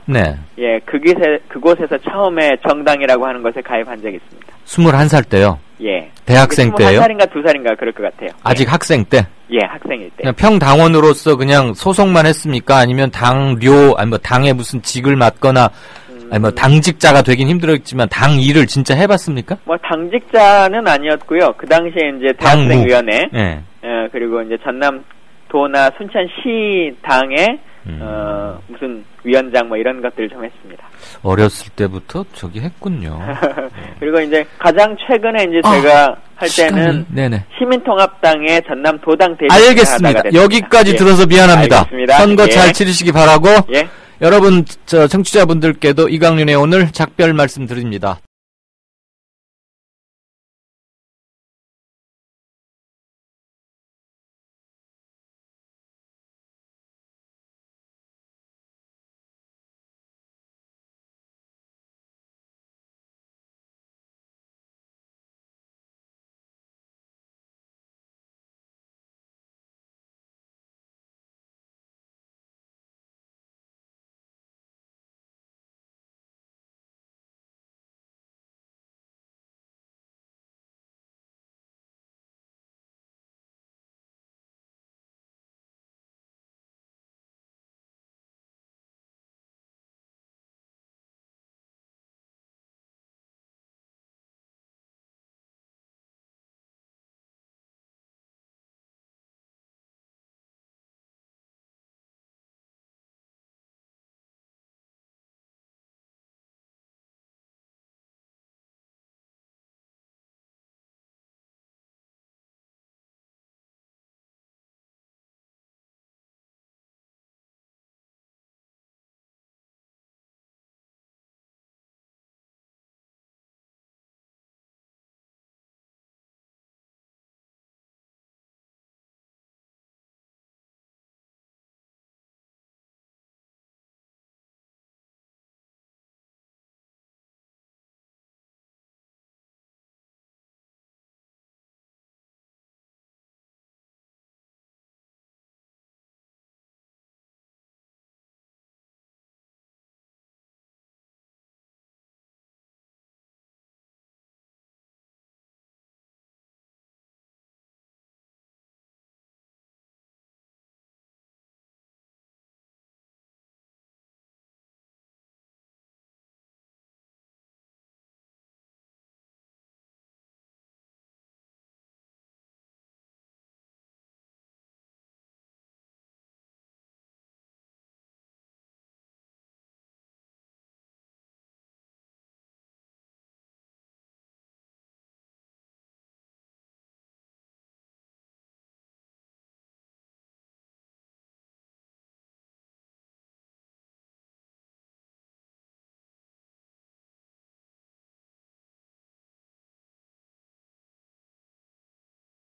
Speaker 31: 그곳에서 처음에 정당이라고 하는 것에 가입한 적이 있습니다.
Speaker 2: 21살 때요?
Speaker 31: 예.
Speaker 2: 대학생 때요?
Speaker 31: 21살인가 2살인가 그럴 것 같아요.
Speaker 2: 아직 학생 때?
Speaker 31: 예, 학생일 때.
Speaker 2: 그냥 평당원으로서 그냥 소속만 했습니까? 아니면 당료, 아니 당에 무슨 직을 맡거나 아니 당직자가 되긴 힘들었지만 당 일을 진짜 해봤습니까?
Speaker 31: 당직자는 아니었고요. 그 당시에 이제 대학생위원회 그리고 이제 전남도나 순천시 당의 무슨 위원장 뭐 이런 것들 좀 했습니다.
Speaker 2: 어렸을 때부터 저기 했군요.
Speaker 31: 그리고 이제 가장 최근에 이제 제가 할 때는
Speaker 2: 네네.
Speaker 31: 시민통합당의 전남 도당 대표.
Speaker 2: 알겠습니다. 여기까지 들어서 미안합니다.
Speaker 31: 알겠습니다.
Speaker 2: 선거 잘 치르시기 바라고.
Speaker 31: 예.
Speaker 2: 여러분, 청취자분들께도 이강윤의 오늘 작별 말씀 드립니다.